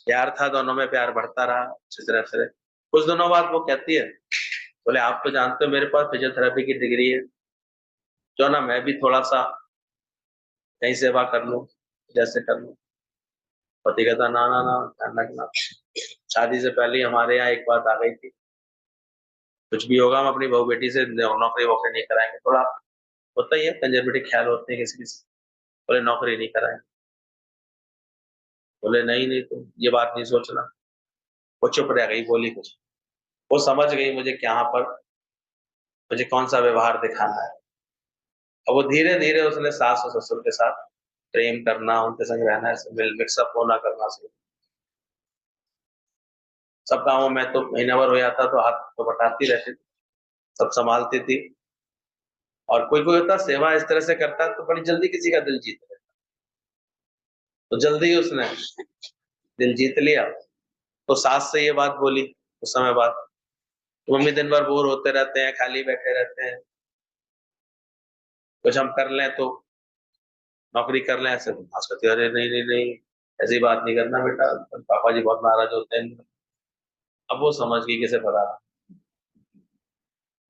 प्यार था, दोनों में प्यार बढ़ता रहा अच्छी तरह से। कुछ दिनों बाद वो कहती है, बोले आप तो जानते हो मेरे पास फिजियोथेरेपी की डिग्री है, क्यों ना मैं भी थोड़ा सा कहीं सेवा कर लूं, जैसे कर लूं। पति कहता ना ना ना, ध्यान रखना, शादी से पहले ही हमारे यहाँ एक बात आ गई थी, कुछ भी होगा हम अपनी बहू बेटी से नौकरी वोकरी नहीं कराएंगे। थोड़ा होता ही है, कंजर्वेटिव ख्याल होते हैं किसी किसी। बोले नौकरी नहीं कराएंगे। बोले नहीं नहीं, तुम ये बात नहीं सोचना। वो चुप रह गई, बोली कुछ। वो समझ गई मुझे यहाँ पर मुझे कौन सा व्यवहार दिखाना है। और वो धीरे धीरे उसने सास और ससुर के साथ प्रेम करना, उनके संग रहना, मिक्सअप होना करना शुरू। सब कामों में तो महीना भर हो जाता तो हाथ तो बटाती रहती थी, सब संभालती थी। और कोई कोई होता सेवा इस तरह से करता तो बड़ी जल्दी किसी का दिल जीत लेता, तो जल्दी उसने दिल जीत लिया। तो सास से ये बात बोली कुछ समय बाद, मम्मी दिन भर बोर होते रहते हैं, खाली बैठे रहते हैं, कुछ हम कर लें तो नौकरी कर लें ऐसे। सास कहती अरे नहीं नहीं नहीं, ऐसी बात नहीं करना बेटा, पापा जी बहुत नाराज होते हैं। अब वो समझ गई किसे पता।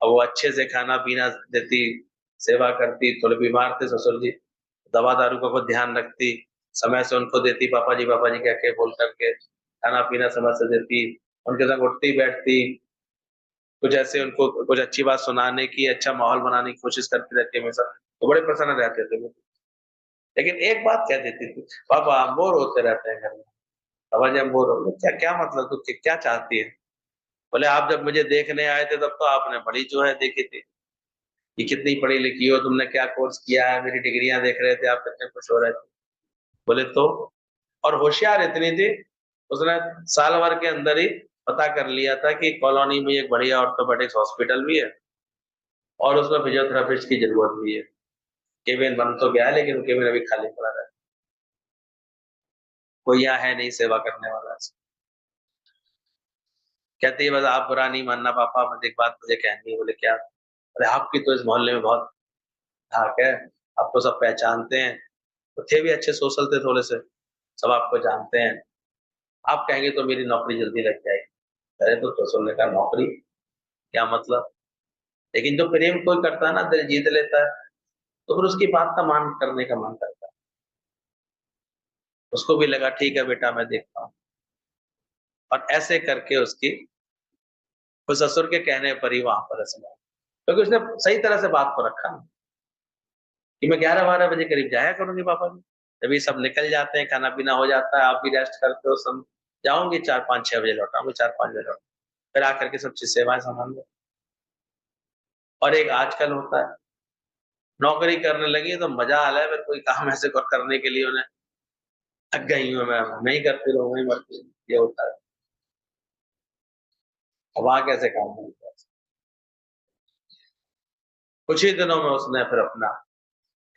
अब वो अच्छे से खाना पीना देती, सेवा करती। थोड़े बीमार थे ससुर जी, दवा दारू का बहुत ध्यान रखती, समय से उनको देती, पापा जी कह के बोल करके खाना पीना समय से देती, उनके संग उठती बैठती, कुछ ऐसे उनको कुछ अच्छी बात सुनाने की, अच्छा माहौल बनाने की कोशिश करती रहती है हमेशा, तो बड़े प्रसन्न रहते थे वो। लेकिन एक बात कह देती थी, पापा हम बोर होते रहते हैं घर में। पापा जी हम बोर हो गए। क्या क्या मतलब, तू क्या चाहती है? बोले आप जब मुझे देखने आए थे तब तो आपने बड़ी जो है देखी थी कि कितनी पढ़ी लिखी हो, तुमने क्या कोर्स किया है, मेरी डिग्रियां देख रहे थे आप, कितने खुश हो रहे थे। बोले तो, और होशियार इतनी थी, उसने साल भर के अंदर ही पता कर लिया था कि कॉलोनी में एक बढ़िया ऑर्थोपेडिक्स हॉस्पिटल भी है और उसमें फिजियोथेरेपिस्ट की जरूरत भी है। केबिन बन तो गया है लेकिन केबिन अभी खाली पड़ा है, कोई यहाँ है नहीं सेवा करने वाला। कहती है बस आप बुरा नहीं मानना पापा, मुझे एक बात मुझे कहनी है। बोले क्या? अरे आपकी तो इस मोहल्ले में बहुत धाक है, आपको सब पहचानते हैं, तो थे भी अच्छे, सोशल थे थोड़े से, सब आपको जानते हैं, आप कहेंगे तो मेरी नौकरी जल्दी लग जाएगी। अरे तो ससुर ने कहा नौकरी क्या मतलब? लेकिन जो प्रेम कोई करता है ना, दिल जीत लेता है, तो फिर उसकी बात का मान करने का मन करता है। उसको भी लगा ठीक है बेटा मैं देखता हूँ, और ऐसे करके उसकी वो ससुर के कहने पर ही वहां पर ऐसे, क्योंकि उसने सही तरह से बात को रखा ना कि मैं 11-12 बजे करीब जाया करूंगी पापा जी, जब ये सब निकल जाते हैं, खाना पीना हो जाता है, आप भी रेस्ट करते हो, सब जाऊंगी 4-5-6 बजे लौटाऊंगी, 4-5 बजे लौट, फिर आकर के सब चीज सेवाएं संभाल लो। और एक आजकल होता है, नौकरी करने लगी तो मजा आ रहा है, फिर कोई काम ऐसे करने के लिए उन्हें थक गई हूँ मैं, नहीं करती रहूँ, नहीं मरती रहूं, ये होता है। अब वहां कैसे काम होता है? कुछ ही दिनों में उसने फिर अपना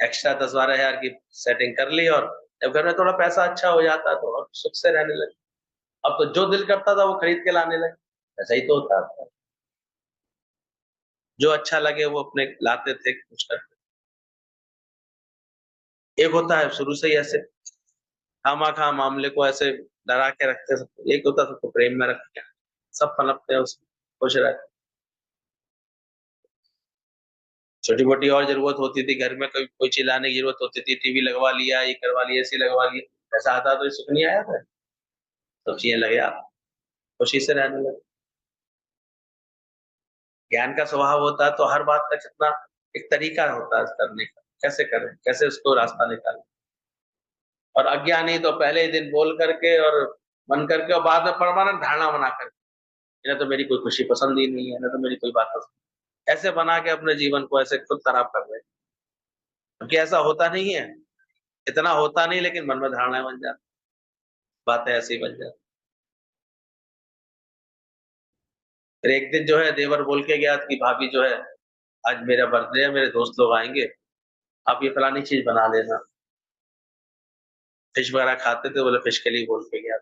एक्स्ट्रा 10-12 हजार की सेटिंग कर ली, और जब घर में थोड़ा पैसा अच्छा हो जाता है तो और सुख से रहने लगे। अब तो जो दिल करता था वो खरीद के लाने लगे, ऐसा ही तो होता था। जो अच्छा लगे वो अपने लाते थे, कुछ करते। एक होता है शुरू से ही ऐसे खामा-खा मामले को ऐसे डरा के रखते सबको, एक होता है सबको प्रेम में रख के सब पनपते हैं उसमें, खुश रहते हैं। छोटी-मोटी और ज़रूरत होती थी घर में, कोई कोई चिल्लाने की ज़रूरत होती थी, टीवी लगवा लिया, ये करवा लिया, एसी लगवा लिया, पैसा आता तो ये सुख नहीं आया था, सब चीज़ें लगे आप, खुशी से रहने लगे। ज्ञान का स्वभाव होता है तो हर बात का कितना एक तरीका होता है करने का, कैसे करें, कैसे उसको रास्ता निकालें। और अज्ञानी तो पहले ही दिन बोल करके और मन करके और बाद में परमानेंट धारणा बना करके, इन्हें तो मेरी कोई खुशी पसंद ही नहीं है, इन्हें तो मेरी कोई बात पसंद, ऐसे बना के अपने जीवन को ऐसे खुद खराब कर रहे हैं। क्योंकि ऐसा होता नहीं है, इतना होता नहीं, लेकिन मन में धारणाएं बन जाती, बातें ऐसी बन जाती। फिर एक दिन जो है देवर बोल के गया कि भाभी जो है आज मेरा बर्थडे है, मेरे दोस्त लोग आएंगे, आप ये फलानी चीज बना लेना। फिश वगैरह खाते थे, बोले फिश के लिए बोल के गया।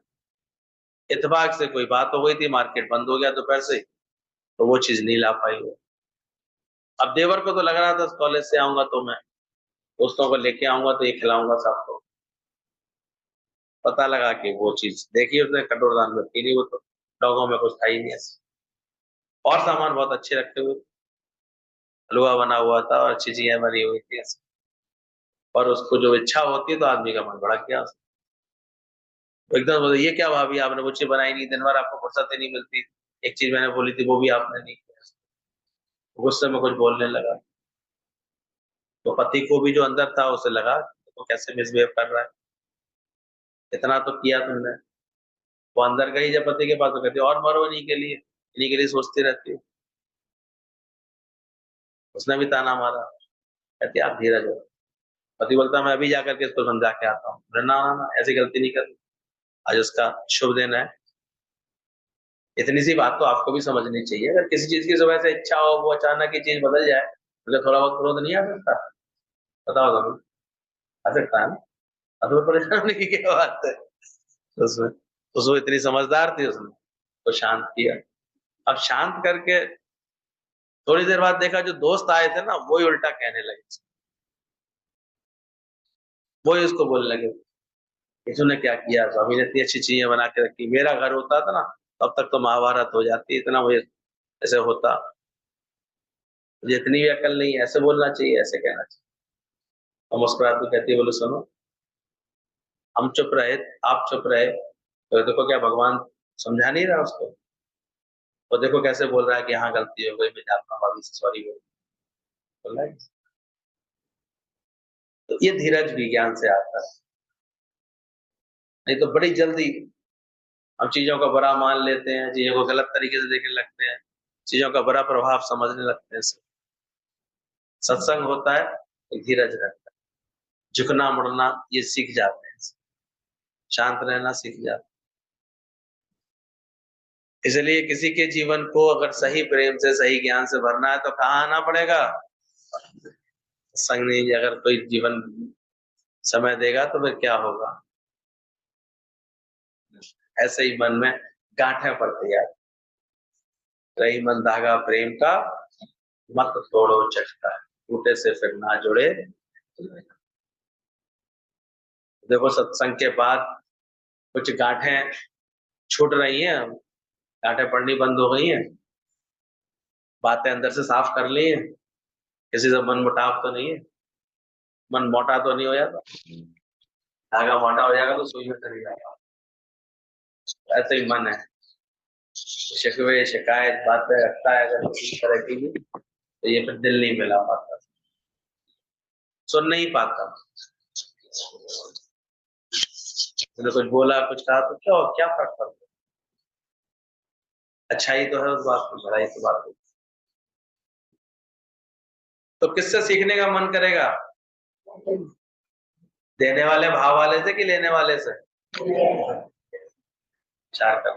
इत्तेफाक से कोई बात हो गई थी, मार्केट बंद हो गया दोपहर से, तो वो चीज नहीं ला पाई वो। अब देवर को तो लग रहा था कॉलेज से आऊंगा तो मैं दोस्तों को लेके आऊंगा तो ये खिलाऊंगा सबको। पता लगा कि वो चीज देखी उसने कटोरदान में थी नहीं, वो तो डॉगों में कुछ था ही नहीं ऐसे। और सामान बहुत अच्छे रखे हुए, हलवा बना हुआ था और अच्छी चीजें बनी हुई थी ऐसे। और उसको जो इच्छा होती है तो आदमी का मन भड़क गया। वो एकदम बोले, ये क्या भाभी आपने वो चीज बनाई नहीं, दिन भर आपको फुर्सत ही नहीं मिलती, एक चीज मैंने बोली थी वो भी आपने नहीं किया। गुस्से में कुछ बोलने लगा। तो पति को भी जो अंदर था उसे लगा तो कैसे मिसबिहेव कर रहा है, इतना तो किया तुमने। वो अंदर गई जब पति के पास तो कहती और मरो इन्हीं के लिए सोचती रहती है। उसने भी ताना मारा, कहती आप धीरज हो। पति बोलता मैं अभी जाकर के इसको समझा के आता हूँ। ना ना ना, ऐसी गलती नहीं करनी, आज उसका शुभ दिन है। इतनी सी बात तो आपको भी समझनी चाहिए, अगर किसी चीज की सुबह से इच्छा हो वो अचानक ही चीज बदल जाए तो थोड़ा बहुत क्रोध नहीं आ सकता? बताओ कभी, आ सकता है ना? अब तो परेशान होने की क्या बात है उसमें। उसको इतनी समझदार थी, उसने तो शांत किया। अब शांत करके थोड़ी देर बाद देखा जो दोस्त आए थे ना वो ही उल्टा कहने लगे, वो ही उसको बोलने लगे कि तूने क्या किया, स्वामी ने इतनी अच्छी चीजें बना के रखी, मेरा घर होता था ना तब तक तो महाभारत हो जाती, इतना मुझे ऐसे होता, मुझे इतनी भी अकल नहीं है, ऐसे बोलना चाहिए, ऐसे कहना चाहिए। और मुस्कुराती कहती है, बोले सुनो, हम चुप रहे, आप चुप रहे तो देखो क्या भगवान समझा नहीं रहा उसको, तो देखो कैसे बोल रहा है कि हाँ गलती हो गई, मैं जाता हूँ भाभी से सॉरी बोल रहा है। तो ये धीरज विज्ञान से आता है, नहीं तो बड़ी जल्दी हम चीजों का बुरा मान लेते हैं, चीजों को गलत तरीके से देखने लगते हैं, चीजों का बुरा प्रभाव समझने लगते हैं। सत्संग होता है तो धीरज रहता है, झुकना मुड़ना ये सीख जाते हैं, शांत रहना सीख जाते हैं। इसलिए किसी के जीवन को अगर सही प्रेम से सही ज्ञान से भरना है तो कहाँ आना पड़ेगा? संग नहीं, अगर कोई जीवन समय देगा तो फिर क्या होगा? ऐसे ही मन में गांठें पड़ती है, रही मन धागा प्रेम का, मत तोड़ो चटका, टूटे से फिर ना जुड़े। देखो सत्संग के बाद कुछ गांठें छूट रही हैं, गांठें पड़नी बंद हो गई हैं, बातें अंदर से साफ कर ली हैं, किसी से मन मुटाव तो नहीं है, मन मोटा तो नहीं हो जाता, धागा मोटा हो जाएगा तो सुई में चली जाएगा। ऐसे ही मन है, शिकवे शिकायत बातें रखता है अगर किसी तरह की भी, तो ये फिर दिल नहीं मिला पाता, सुन नहीं पाता। मैंने कुछ बोला कुछ कहा तो क्या क्या फर्क पड़ता है? अच्छा ही तो है उस बात में, भलाई तो बात है। तो किससे सीखने का मन करेगा? देने वाले भाव वाले से कि लेने वाले से? चार का